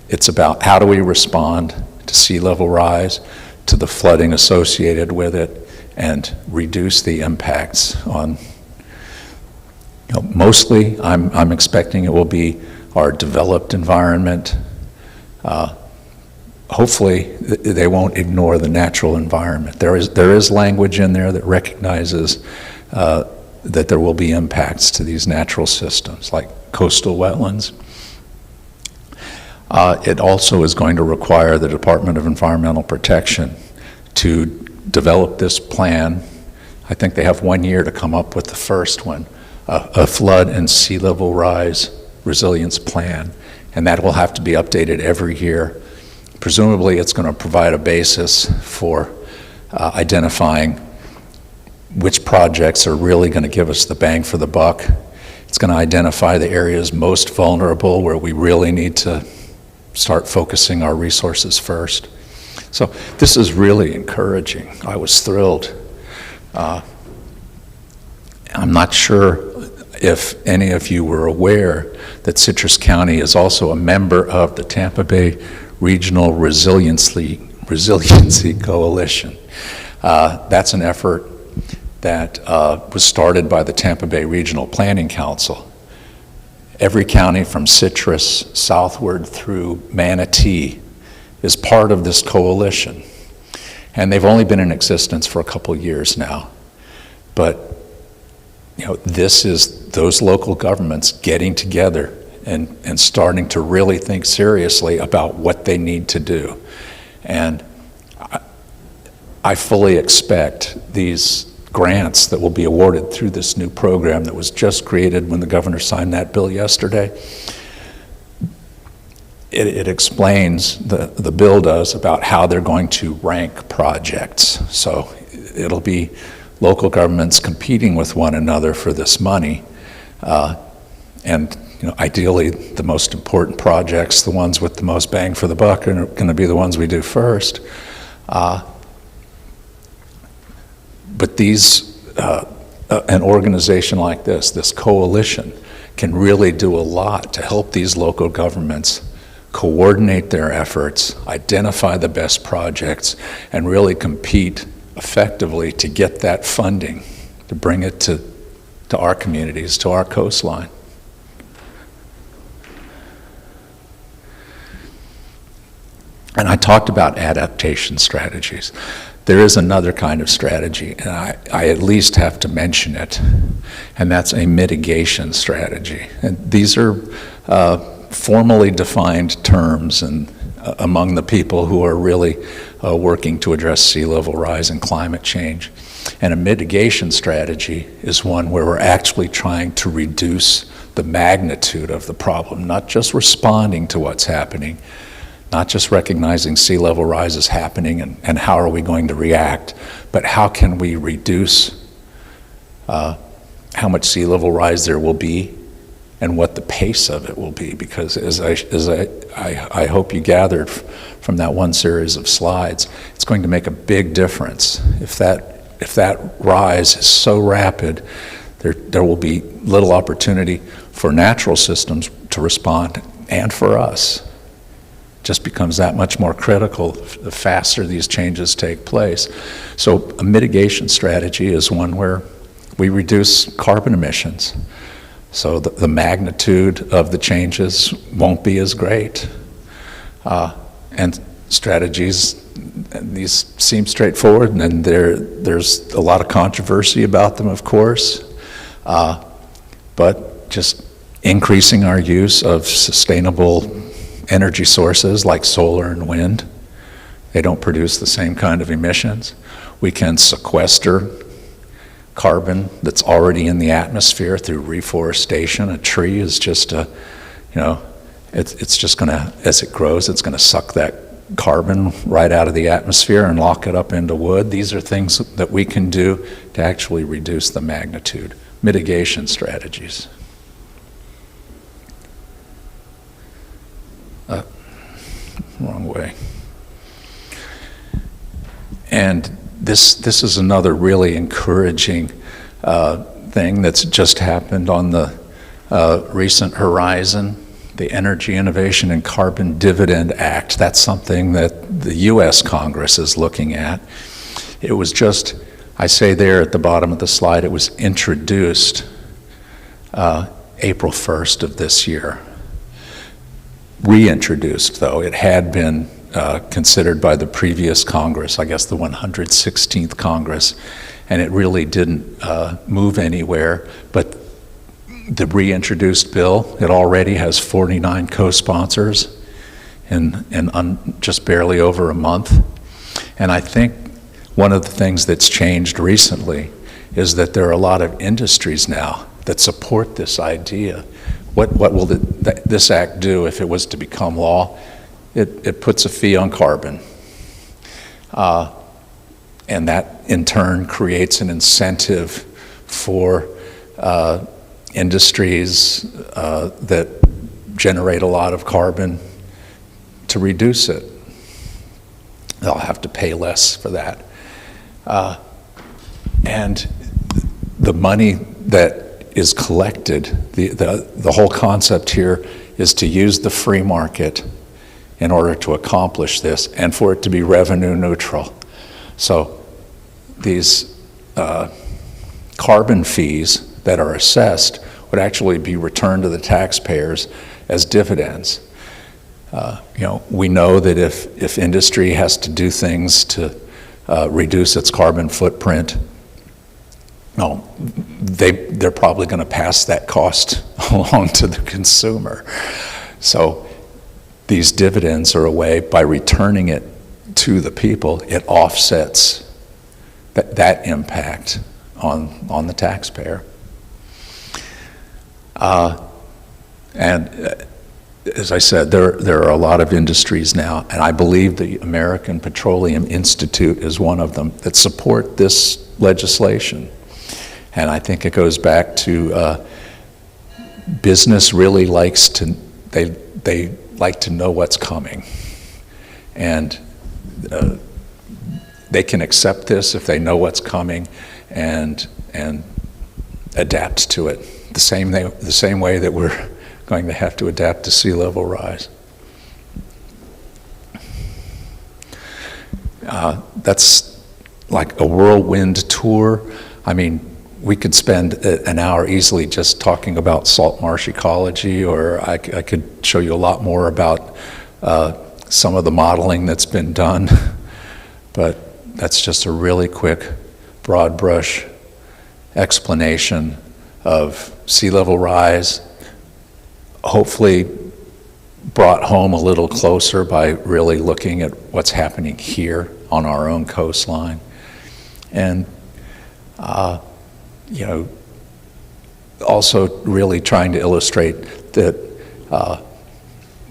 it's about how do we respond to sea level rise, to the flooding associated with it, and reduce the impacts on, mostly I'm expecting it will be our developed environment. Hopefully they won't ignore the natural environment. There is language in there that recognizes that there will be impacts to these natural systems like coastal wetlands. It also is going to require the Department of Environmental Protection to develop this plan. I think they have 1 year to come up with the first one, a flood and sea level rise resilience plan, and that will have to be updated every year. Presumably it's going to provide a basis for identifying which projects are really going to give us the bang for the buck. It's going to identify the areas most vulnerable where we really need to start focusing our resources first. So this is really encouraging. I was thrilled. I'm not sure if any of you were aware that Citrus County is also a member of the Tampa Bay Regional Resiliency Coalition. That's an effort that was started by the Tampa Bay Regional Planning Council. Every county from Citrus southward through Manatee is part of this coalition. And they've only been in existence for a couple years now. But this is those local governments getting together and starting to really think seriously about what they need to do. And I fully expect these grants that will be awarded through this new program that was just created when the governor signed that bill yesterday. It explains, the bill does, about how they're going to rank projects. So it'll be local governments competing with one another for this money. And ideally, the most important projects, the ones with the most bang for the buck, are going to be the ones we do first. But an organization like this coalition, can really do a lot to help these local governments coordinate their efforts, identify the best projects, and really compete effectively to get that funding, to bring it to our communities, to our coastline. And I talked about adaptation strategies. There is another kind of strategy, and I at least have to mention it, and that's a mitigation strategy. And these are formally defined terms and among the people who are really working to address sea level rise and climate change. And a mitigation strategy is one where we're actually trying to reduce the magnitude of the problem, not just responding to what's happening, not just recognizing sea level rise is happening and how are we going to react, but how can we reduce how much sea level rise there will be and what the pace of it will be. Because as I hope you gathered from that one series of slides, it's going to make a big difference. If that rise is so rapid, there will be little opportunity for natural systems to respond, and for us. Just becomes that much more critical the faster these changes take place. So a mitigation strategy is one where we reduce carbon emissions. So the magnitude of the changes won't be as great. And strategies, these seem straightforward, and there's a lot of controversy about them, of course. But just increasing our use of sustainable energy sources like solar and wind. They don't produce the same kind of emissions. We can sequester carbon that's already in the atmosphere through reforestation. A tree is just it's just gonna, as it grows, it's gonna suck that carbon right out of the atmosphere and lock it up into wood. These are things that we can do to actually reduce the magnitude. Mitigation strategies. Wrong way. And this is another really encouraging thing that's just happened on the recent horizon, the Energy Innovation and Carbon Dividend Act. That's something that the U.S. Congress is looking at. It was just, I say there at the bottom of the slide, it was introduced April 1st of this year. Reintroduced, though. It had been considered by the previous Congress, I guess the 116th Congress, and it really didn't move anywhere. But the reintroduced bill, it already has 49 co-sponsors in just barely over a month. And I think one of the things that's changed recently is that there are a lot of industries now that support this idea. What will this act do if it was to become law? It puts a fee on carbon. And that in turn creates an incentive for industries that generate a lot of carbon to reduce it. They'll have to pay less for that. And the money that is collected, the whole concept here is to use the free market in order to accomplish this and for it to be revenue neutral. So these carbon fees that are assessed would actually be returned to the taxpayers as dividends. We know that if industry has to do things to reduce its carbon footprint, they're probably going to pass that cost belong to the consumer. So these dividends are a way, by returning it to the people, it offsets that impact on the taxpayer. As I said, there are a lot of industries now, and I believe the American Petroleum Institute is one of them, that support this legislation. And I think it goes back to business really likes to, they like to know what's coming. And they can accept this if they know what's coming and adapt to it the same way that we're going to have to adapt to sea level rise. That's like a whirlwind tour. I mean, we could spend an hour easily just talking about salt marsh ecology, or I could show you a lot more about some of the modeling that's been done, but that's just a really quick, broad brush explanation of sea level rise, hopefully brought home a little closer by really looking at what's happening here on our own coastline. And also really trying to illustrate that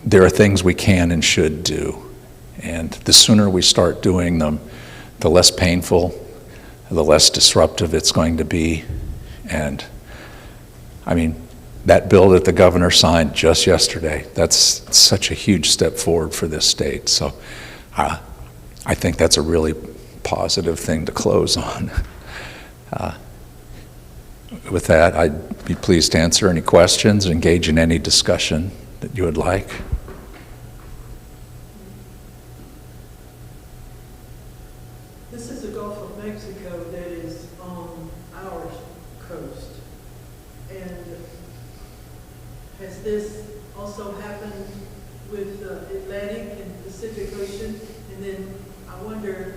there are things we can and should do. And the sooner we start doing them, the less painful, the less disruptive it's going to be. And I mean, that bill that the governor signed just yesterday, that's such a huge step forward for this state. So I think that's a really positive thing to close on. With that, I'd be pleased to answer any questions, engage in any discussion that you would like. This is the Gulf of Mexico that is on our coast. And has this also happened with the Atlantic and Pacific Ocean? And then I wonder,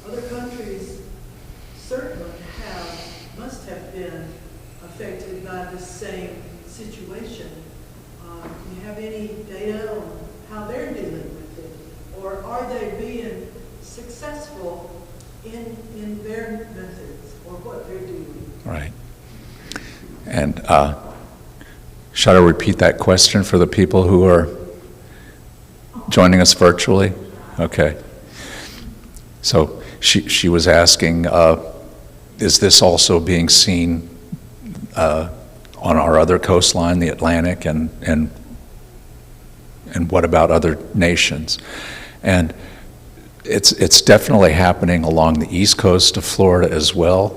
other countries certainly must have been affected by the same situation. Do you have any data on how they're dealing with it? Or are they being successful in their methods or what they're doing? Right. And should I repeat that question for the people who are joining us virtually? Okay. So she was asking, is this also being seen on our other coastline, the Atlantic, and what about other nations? And it's definitely happening along the east coast of Florida as well.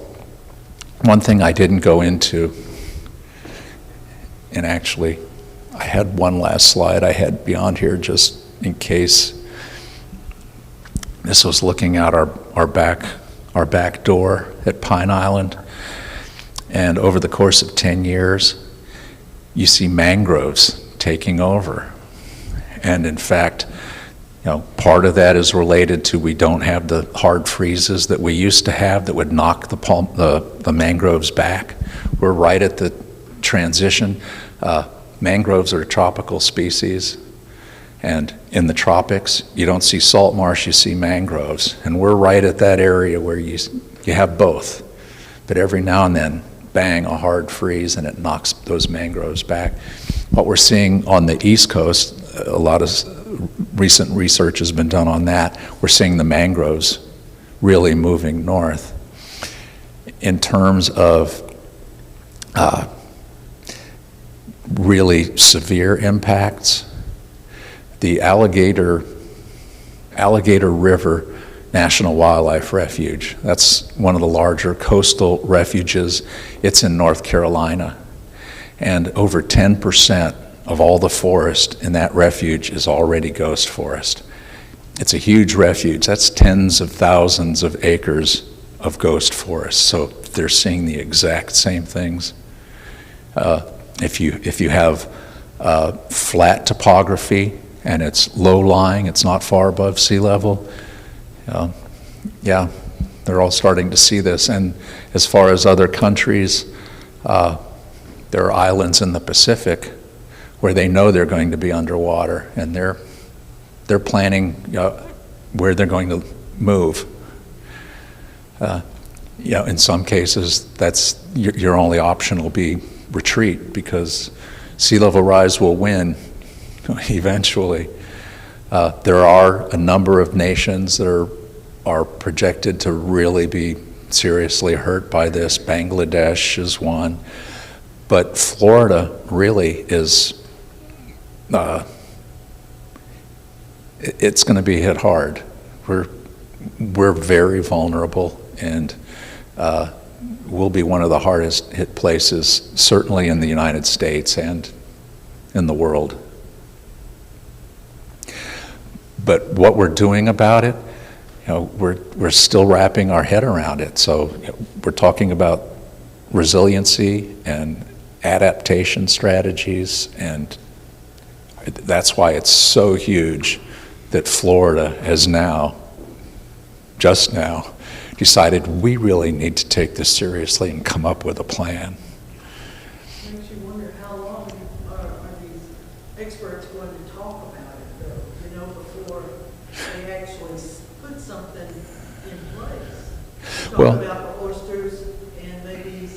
One thing I didn't go into, and actually I had one last slide I had beyond here just in case. This was looking out our back door at Pine Island, and over the course of 10 years, you see mangroves taking over. And in fact, part of that is related to we don't have the hard freezes that we used to have that would knock the mangroves back. We're right at the transition. Mangroves are a tropical species, and in the tropics, you don't see salt marsh, you see mangroves. And we're right at that area where you have both. But every now and then, bang, a hard freeze, and it knocks those mangroves back. What we're seeing on the East Coast, a lot of recent research has been done on that. We're seeing the mangroves really moving north. In terms of really severe impacts, the Alligator River National Wildlife Refuge, that's one of the larger coastal refuges. It's in North Carolina. And over 10% of all the forest in that refuge is already ghost forest. It's a huge refuge. That's tens of thousands of acres of ghost forest. So they're seeing the exact same things. If you have flat topography and it's low-lying, it's not far above sea level, yeah, they're all starting to see this. And as far as other countries, there are islands in the Pacific where they know they're going to be underwater, and they're planning where they're going to move. In some cases, that's your only option will be retreat, because sea level rise will win eventually. There are a number of nations that are projected to really be seriously hurt by this. Bangladesh is one, but Florida really is, it's going to be hit hard. We're very vulnerable, and we'll be one of the hardest hit places, certainly in the United States and in the world. But what we're doing about it, we're still wrapping our head around it. So we're talking about resiliency and adaptation strategies, and that's why it's so huge that Florida has just now, decided we really need to take this seriously and come up with a plan. Makes you wonder how long are these experts going to talk about it, though, before they actually put something in place. Well, Talk about the oysters and maybe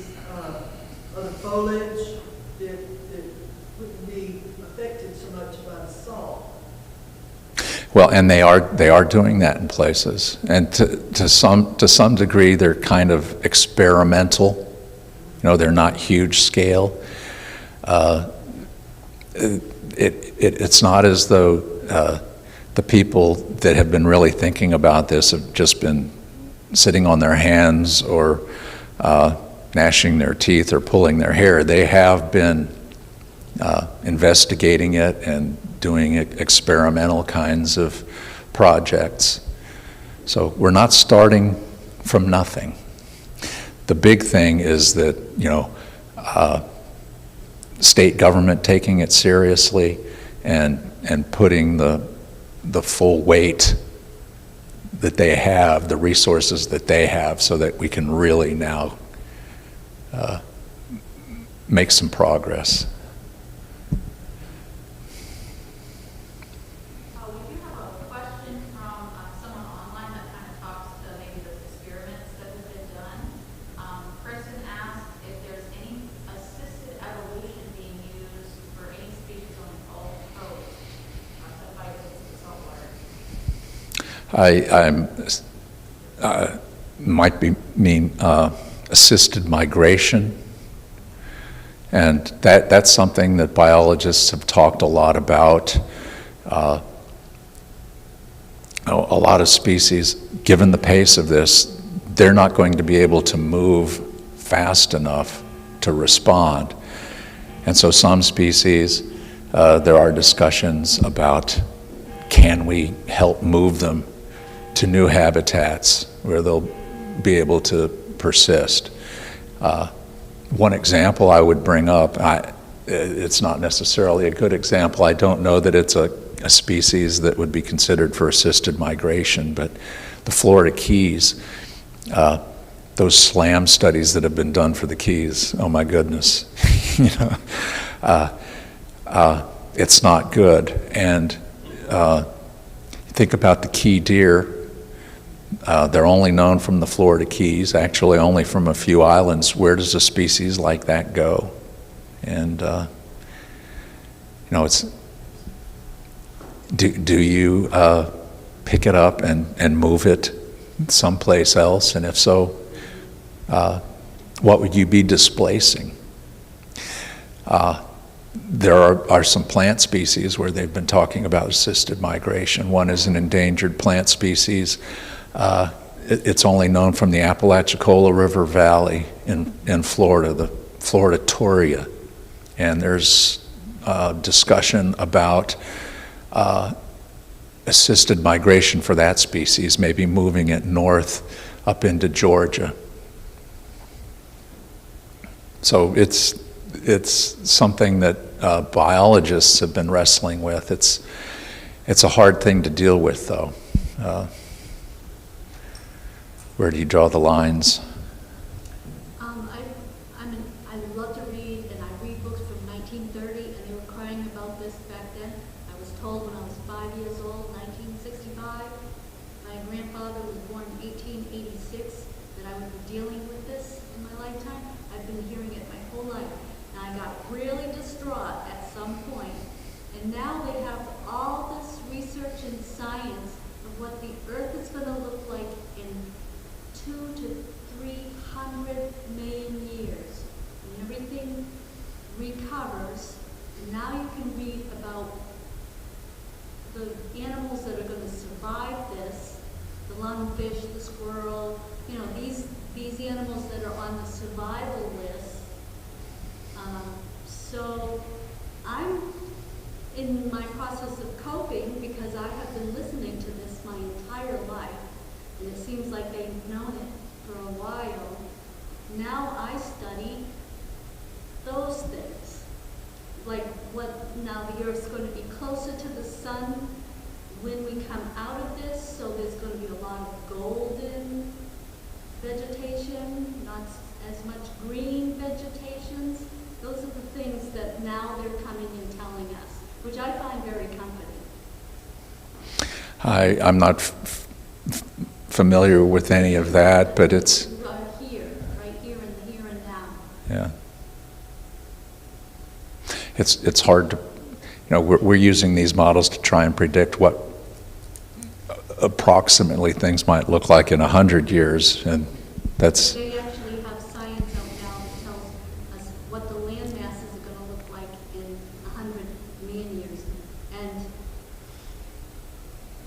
other foliage that wouldn't be affected so much by the salt. Well, and they are doing that in places, and to some degree they're kind of experimental. They're not huge scale. It's not as though the people that have been really thinking about this have just been sitting on their hands or gnashing their teeth or pulling their hair. They have been investigating it and doing experimental kinds of projects. So we're not starting from nothing. The big thing is that, state government taking it seriously and putting the full weight that they have, the resources that they have, so that we can really now make some progress. We do have a question from someone online that kind of talks to maybe the experiments that have been done. Kristen asked if there's any assisted evolution being used for any species on the Gulf Coast, except by saltwater. Might be mean assisted migration, and that's something that biologists have talked a lot about. A lot of species, given the pace of this, they're not going to be able to move fast enough to respond. And so some species, there are discussions about, can we help move them to new habitats where they'll be able to persist. One example I would bring up, it's not necessarily a good example. I don't know that it's a species that would be considered for assisted migration, but the Florida Keys, those SLAM studies that have been done for the Keys, oh my goodness, it's not good. And think about the key deer. They're only known from the Florida Keys, actually only from a few islands. Where does a species like that go? And it's, do you pick it up and move it someplace else? And if so, what would you be displacing? There are some plant species where they've been talking about assisted migration. One is an endangered plant species. It's only known from the Apalachicola River Valley in Florida, the Florida Toria. And there's discussion about assisted migration for that species, maybe moving it north up into Georgia. So it's something that biologists have been wrestling with. It's a hard thing to deal with, though. Where do you draw the lines? I love to read, and I read about this back then. I was told when I was 5 years old, 1965, my grandfather was born in 1886, that I would be dealing with this in my lifetime. I've been hearing it my whole life. And I got really distraught at some point. And now they have all this research and science of what the Earth is going to look like in 200 to 300 million years. And everything recovers. And now you can read about the animals that are going to survive this, the lungfish, the squirrel, you know, these animals that are on the survival list. So I'm in my process of coping because I have been listening to this my entire life, and it seems like they've known it for a while. Now I study those things. Like what, now the Earth's going to be closer to the sun when we come out of this, so there's going to be a lot of golden vegetation, not as much green vegetations. Those are the things that now they're coming and telling us, which I find very comforting. I'm not familiar with any of that, but it's... Right here and now. Yeah. It's hard to, you know, we're using these models to try and predict what approximately things might look like in 100 years, and that's... They actually have science out now that tells us what the land masses are going to look like in 100 million years. And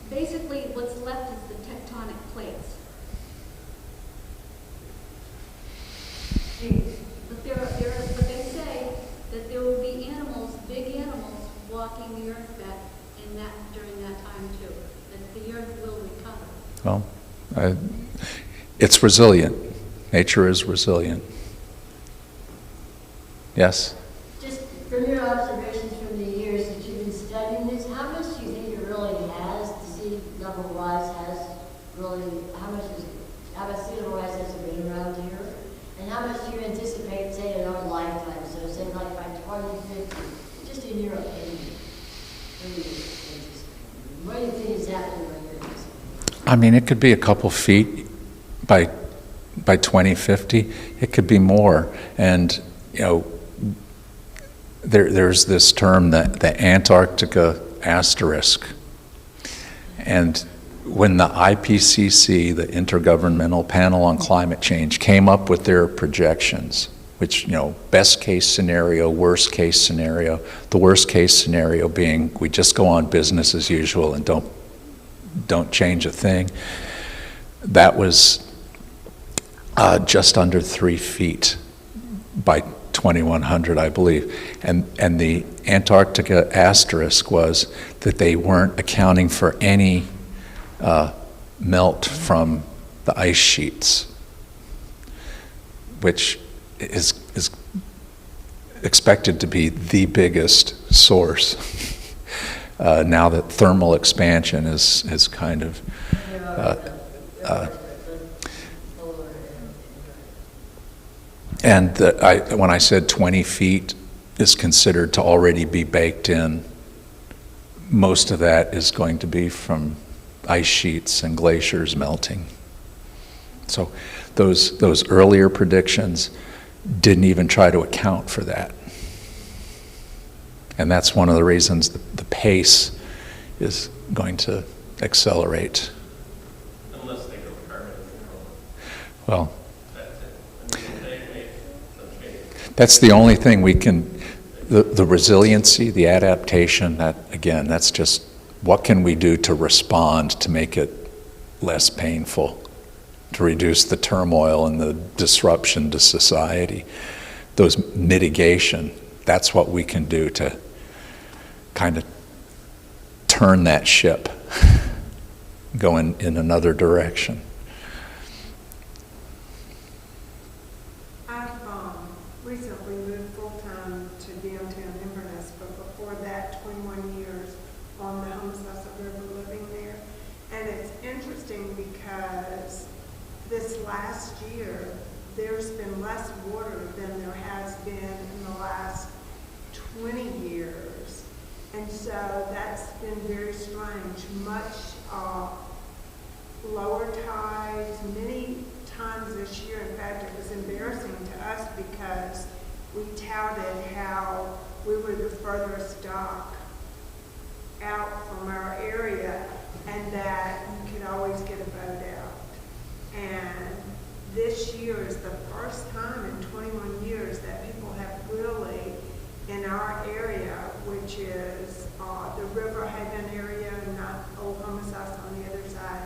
basically what's left is the tectonic plates. But they say that there will be animals, big animals, walking the earth back during that time too. That the earth will recover. Well, it's resilient. Nature is resilient. Yes? Just from your observations from the years that you've been studying this, how much do you think it really has, the sea level rise has really, how much sea level rise has there been around here? And how much do you anticipate, say, in our lifetime? So say like by 2050, just in your opinion, what do you think is happening right here? I mean, it could be a couple feet by 2050. It could be more. And, you know, there's this term, the Antarctica asterisk. And when the IPCC, the Intergovernmental Panel on Climate Change, came up with their projections, which, you know, best case scenario, worst case scenario, the worst case scenario being we just go on business as usual and don't change a thing. That was just under 3 feet by 2100, I believe. And the Antarctica asterisk was that they weren't accounting for any melt from the ice sheets, which is expected to be the biggest source now that thermal expansion is kind of and when I said 20 feet is considered to already be baked in, most of that is going to be from ice sheets and glaciers melting. So those earlier predictions didn't even try to account for that. And that's one of the reasons the pace is going to accelerate. Unless they go carbon. Well, That's it. I mean, they that's the only thing we can, the resiliency, the adaptation, that again, that's just what can we do to respond to make it less painful, to reduce the turmoil and the disruption to society. Those mitigation, that's what we can do to kind of turn that ship, go in another direction. I've recently moved full-time to downtown Inverness, but before that, 21 years on the Homosassa River living there. And it's interesting because this last year, there's been less water than there has been in the last 20 years. And so that's been very strange. Much lower tides, many times this year. In fact, it was embarrassing to us because we touted how we were the furthest dock out from our area and that you could always get a boat out. And this year is the first time in 21 years that people have really, in our area, which is the River Haven area and not Old Homosassa on the other side,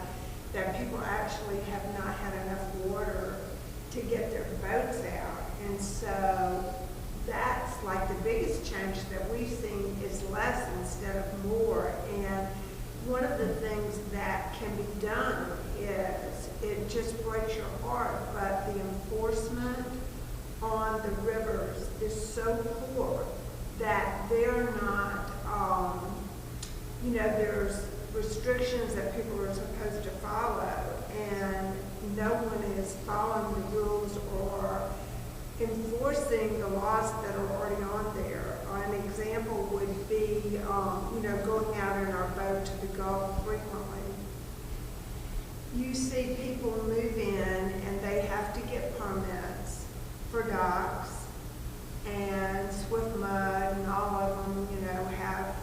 that people actually have not had enough water to get their boats out. And so that's like the biggest change that we've seen is less instead of more. And one of the things that can be done is, it just breaks your heart, but the enforcement on the rivers is so poor that they're not, there's restrictions that people are supposed to follow, and no one is following the rules or enforcing the laws that are already on there. An example would be, going out in our boat to the Gulf frequently. You see people move in and they have to get permits for docks, and Swift Mud and all of them, have,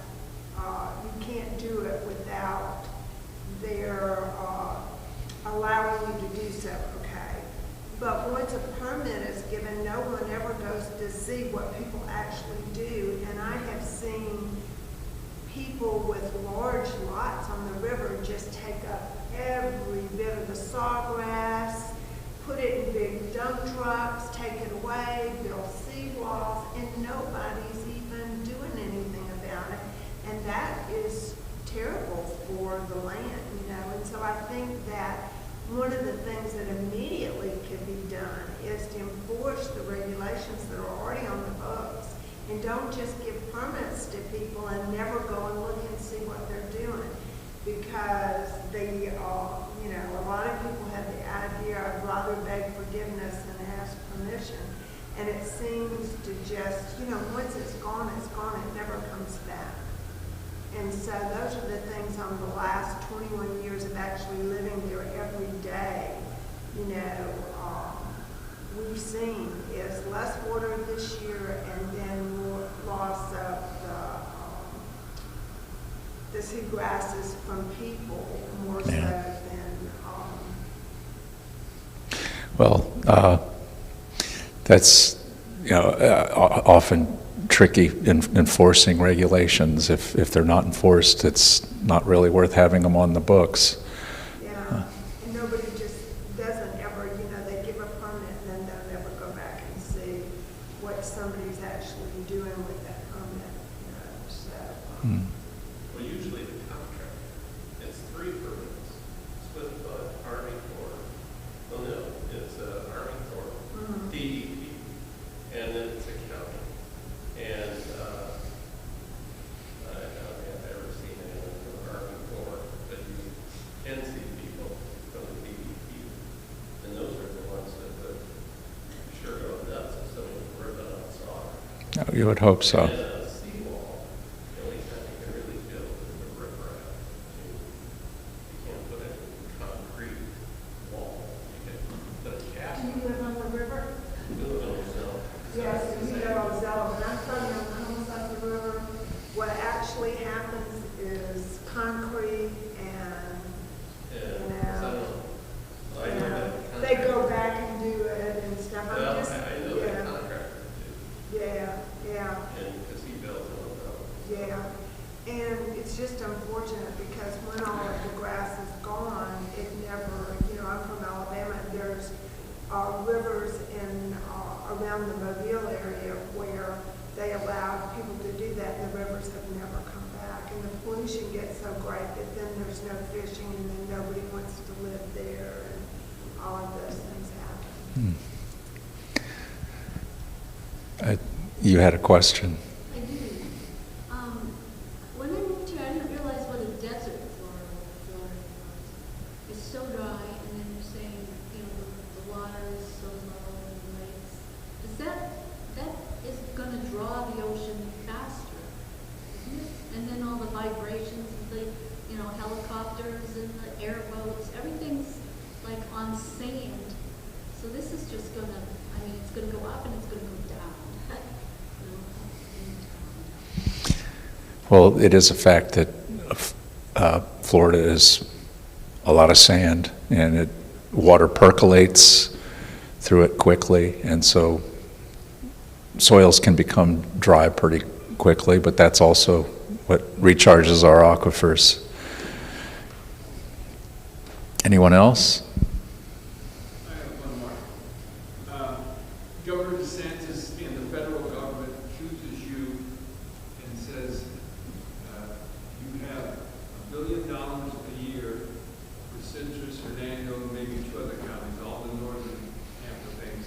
you can't do it without their allowing you to do so, okay? But once a permit is given, no one ever goes to see what people actually do. And I have seen people with large lots on the river just take up every bit of the sawgrass, put it in big dump trucks, take it away, build seawalls, and nobody's even doing anything about it. And that is terrible for the land, And so I think that one of the things that immediately could be done is to enforce the regulations that are already on the books, and don't just give permits to people and never go and look and see what they're doing. Because a lot of people have the idea, I'd rather beg forgiveness than ask permission. And it seems to just, once it's gone, it never comes back. And so those are the things on the last 21 years of actually living there every day, we've seen is less water this year, and then more loss of the seagrasses from people more so than. Well, that's often tricky in enforcing regulations. If they're not enforced, it's not really worth having them on the books. Yeah, and nobody just doesn't ever, they give a permit and then they'll never go back and see what somebody's actually doing with that permit, so. Well, usually the contract, it's 3 permits. Swift Mud, Army Corps. Well, no, it's Army Corps, DEP, and then it's a county. And I don't think I've ever seen anyone from the Army Corps, but you can see people from the DEP. And those are the ones that would sure go nuts if somebody was ripping on saw. You would hope so. And a seawall, the only time you can really build is the riprap. You can't put a concrete wall. You can put a cap. Do you live on the river? You live on yourself. Yes, you know, Zella, when I'm talking on the Homosassa River, what actually happens is concrete and, I know that they go back and do it and stuff. I'm Well, just, I know that contractor too, yeah, and because he builds them up. yeah. And it's just unfortunate because when all of the grass is gone, it never, I'm from Alabama, and there's rivers in around the Mobile area where they allowed people to do that, and the rivers have never come back. And the pollution gets so great that then there's no fishing, and then nobody wants to live there, and all of those things happen. You had a question. I do. When I moved here, I didn't realize what a desert Florida was. It's so dry, and then you're saying, the water is so low in the lakes. That is going to draw the ocean faster, isn't it? And Well, it is a fact that Florida is a lot of sand, and water percolates through it quickly, and so soils can become dry pretty quickly, but that's also what recharges our aquifers. Anyone else? I have one more. Governor DeSantis and the federal government accuses you and says you have $1 billion a year for Citrus, Hernando, and maybe 2 other counties, all the northern Tampa things,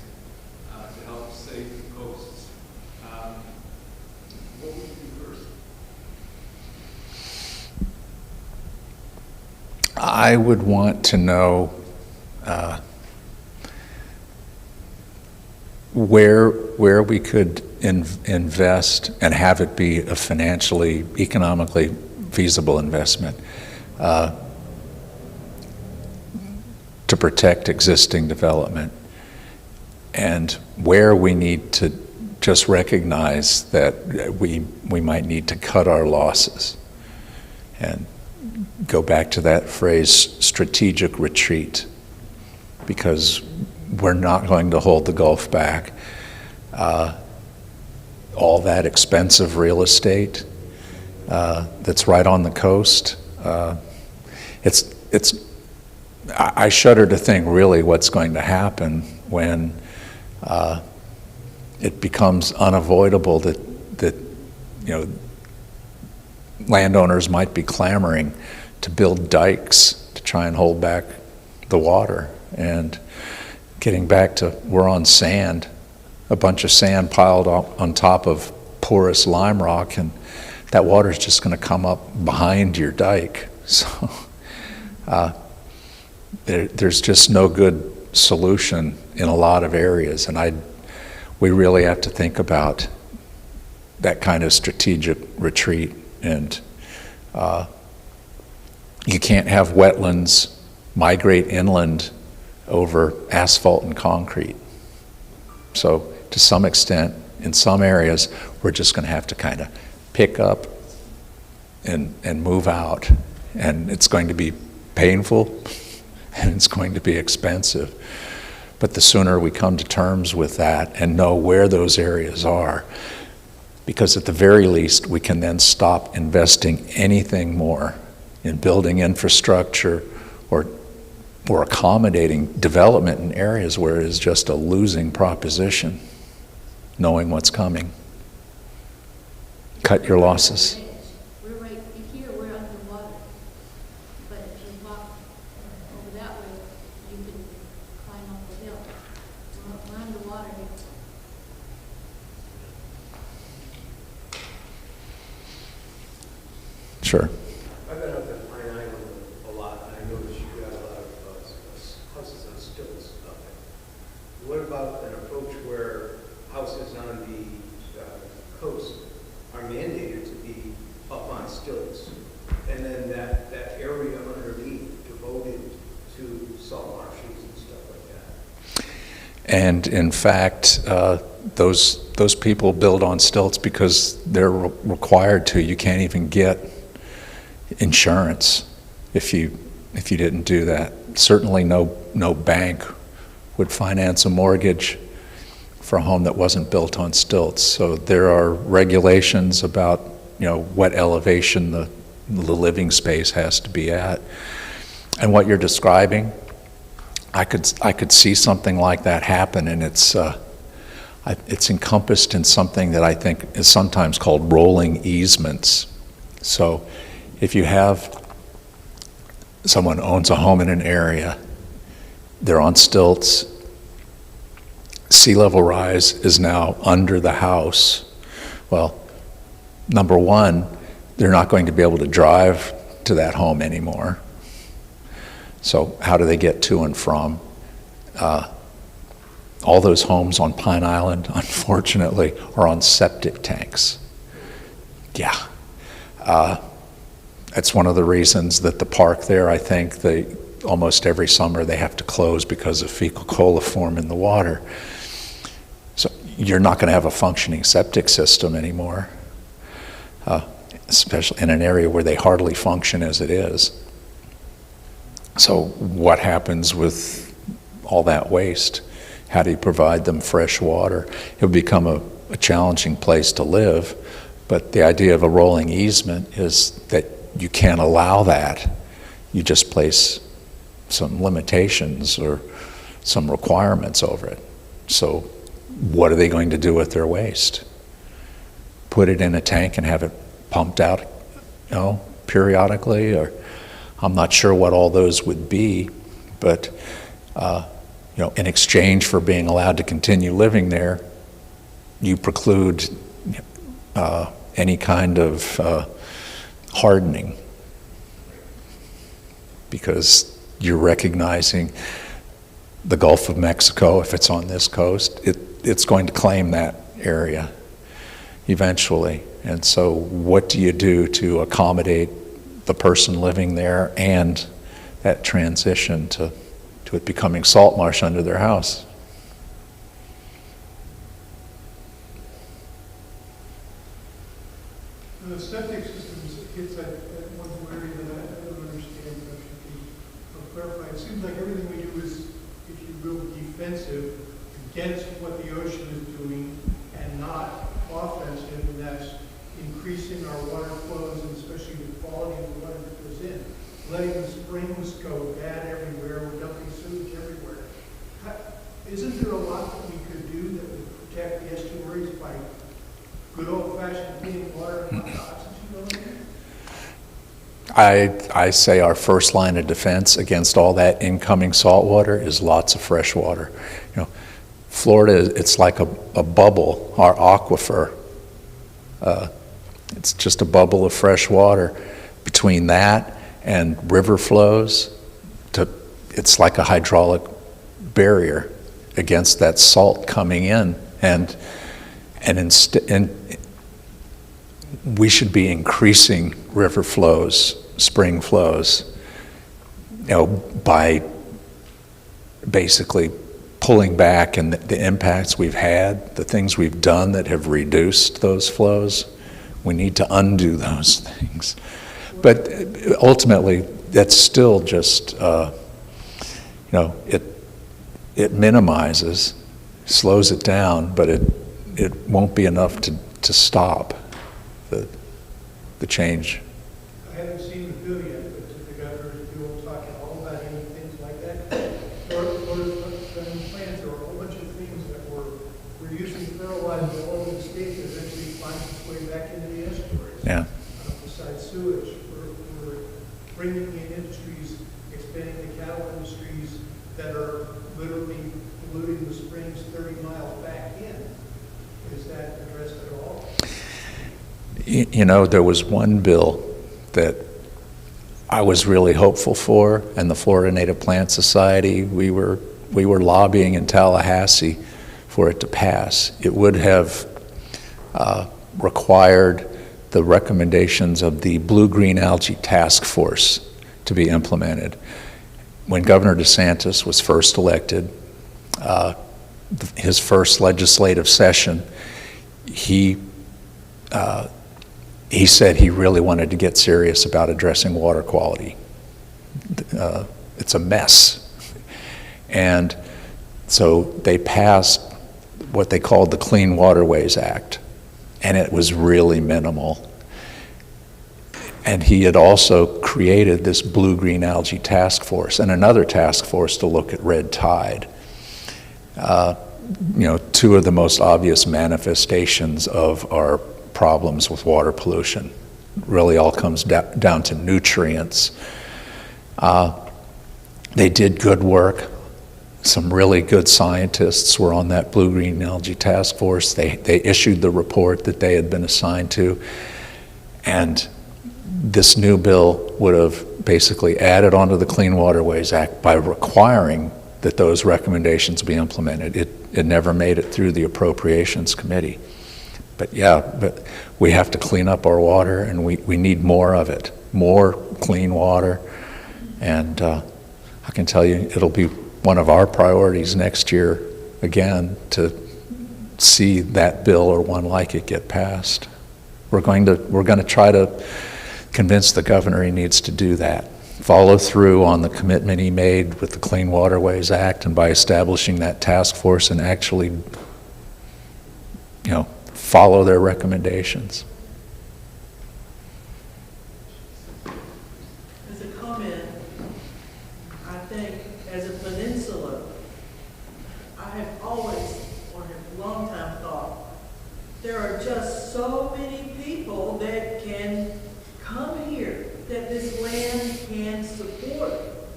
to help save the coasts. What would you do first? I would want to know where we could invest and have it be a financially, economically feasible investment to protect existing development, and where we need to just recognize that we might need to cut our losses and go back to that phrase, strategic retreat, because we're not going to hold the Gulf back. All that expensive real estate that's right on the coast, I shudder to think really what's going to happen when it becomes unavoidable that landowners might be clamoring to build dikes to try and hold back the water. And getting back to, we're on sand, a bunch of sand piled on top of porous lime rock, and that water's just going to come up behind your dike. So there's just no good solution in a lot of areas, and we really have to think about that kind of strategic retreat. And you can't have wetlands migrate inland over asphalt and concrete. So to some extent, in some areas, we're just going to have to kind of pick up and move out. And it's going to be painful and it's going to be expensive. But the sooner we come to terms with that and know where those areas are, because at the very least, we can then stop investing anything more in building infrastructure or accommodating development in areas where it is just a losing proposition, knowing what's coming. Cut your losses. We're right here, we're underwater. But if you walk over that way, you can climb up the hill. We're underwater here. Sure. I've been up at Pine Island a lot, and I noticed you got a lot of houses on stilts up there. What about an approach where houses on the coast are mandated to be up on stilts, and then that area underneath devoted to salt marshes and stuff like that? And in fact, those people build on stilts because they're required to. You can't even get insurance if you didn't do that. Certainly no bank would finance a mortgage for a home that wasn't built on stilts. So there are regulations about what elevation the living space has to be at. And what you're describing, I could see something like that happen, and it's encompassed in something that I think is sometimes called rolling easements. So if you have someone owns a home in an area, they're on stilts, sea level rise is now under the house. Well, number one, they're not going to be able to drive to that home anymore. So how do they get to and from? All those homes on Pine Island, unfortunately, are on septic tanks. Yeah. That's one of the reasons that the park there, I think, almost every summer they have to close because of fecal coliform in the water. So you're not going to have a functioning septic system anymore. especially in an area where they hardly function as it is. So what happens with all that waste? How do you provide them fresh water? It would become a challenging place to live, but the idea of a rolling easement is that you can't allow that. You just place some limitations or some requirements over it. So what are they going to do with their waste? Put it in a tank and have it pumped out, periodically? Or I'm not sure what all those would be, but in exchange for being allowed to continue living there, you preclude any kind of hardening, because you're recognizing the Gulf of Mexico, if it's on this coast, it's going to claim that area eventually. And so what do you do to accommodate the person living there and that transition to it becoming salt marsh under their house? The septic systems hits at one area that I don't understand, but should be clarified. It seems like everything we do is, if you will, defensive against what the ocean is doing and not offensive, and that's increasing our water flows and especially the quality of the water that goes in. Letting the springs go bad everywhere, we're dumping sewage everywhere. Isn't there a lot that we could do that would protect the estuaries by good old-fashioned clean water and oxygen going in? I say our first line of defense against all that incoming salt water is lots of fresh water. Florida, it's like a bubble, our aquifer. It's just a bubble of fresh water. Between that and river flows, it's like a hydraulic barrier against that salt coming in. And we should be increasing river flows, spring flows, by basically pulling back, and the impacts we've had, the things we've done that have reduced those flows. We need to undo those things. But ultimately, that's still just, it minimizes, slows it down, but it won't be enough to stop the change. I haven't seen the bill yet, but the governor's bill talking all about any things like that. Plans or a whole bunch of things that we're using fertilizer all over the state that eventually finds its way back into the estuaries. Yeah. Besides sewage, we're bringing in industries, expanding the cattle industries that are literally polluting the springs 30 miles back in. Is that addressed at all? There was one bill that I was really hopeful for, and the Florida Native Plant Society, we were lobbying in Tallahassee for it to pass. It would have required the recommendations of the Blue-Green Algae Task Force to be implemented. When Governor DeSantis was first elected, his first legislative session, he said he really wanted to get serious about addressing water quality. It's a mess. And so they passed what they called the Clean Waterways Act, and it was really minimal. And he had also created this Blue-Green Algae Task Force and another task force to look at red tide. Two of the most obvious manifestations of our problems with water pollution really all comes down to nutrients. They did good work. Some really good scientists were on that Blue-Green Algae Task Force. They issued the report that they had been assigned to, and this new bill would have basically added onto the Clean Waterways Act by requiring that those recommendations be implemented. It never made it through the Appropriations Committee. But we have to clean up our water, and we need more of it, more clean water. And I can tell you it'll be one of our priorities next year, again, to see that bill or one like it get passed. We're going to try to convince the governor he needs to do that. Follow through on the commitment he made with the Clean Waterways Act and by establishing that task force and actually, follow their recommendations. As a comment, I think as a peninsula, I have always, or have a long time thought, there are just so many people that can come here, that this land can support,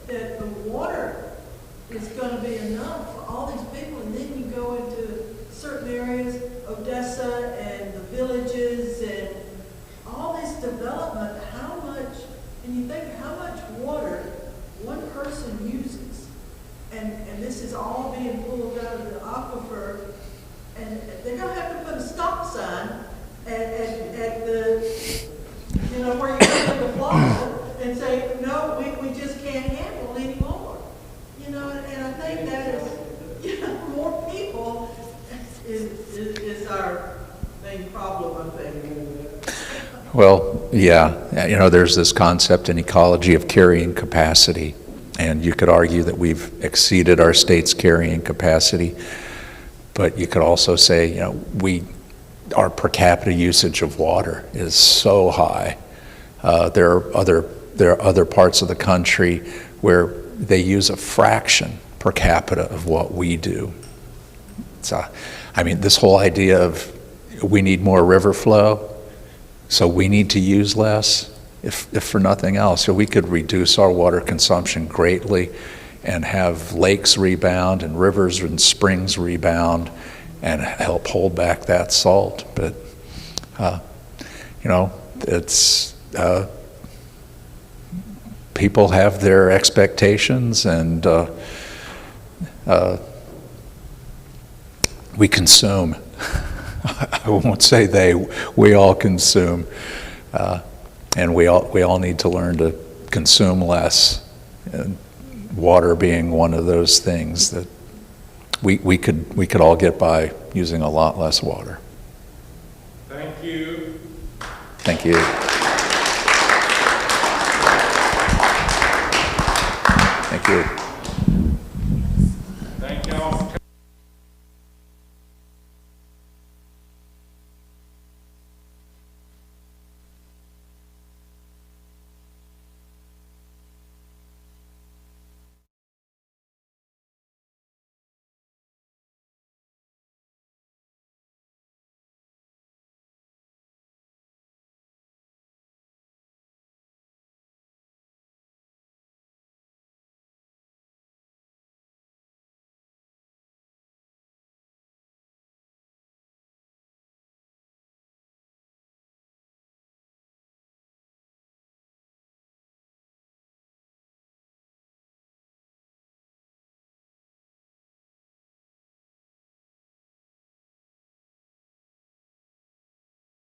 that the water is going to be enough for all these people. And then you go into certain areas, Odessa and the villages and all this development, how much, and you think how much water one person uses. And this is all being pulled out of the aquifer. And they're going to have to put a stop sign at the, where you go to the plaza and say, no, we just can't handle anymore. And I think that is, more people is our main problem, I think. Well, yeah, there's this concept in ecology of carrying capacity, and you could argue that we've exceeded our state's carrying capacity, but you could also say, our per capita usage of water is so high. There are other parts of the country where they use a fraction per capita of what we do. So, this whole idea of we need more river flow, so we need to use less, if for nothing else. So we could reduce our water consumption greatly and have lakes rebound and rivers and springs rebound and help hold back that salt. But, it's, people have their expectations, and we consume. I won't say they, we all consume. And we all need to learn to consume less. And water being one of those things that we could all get by using a lot less water. Thank you. Thank you. Thank you.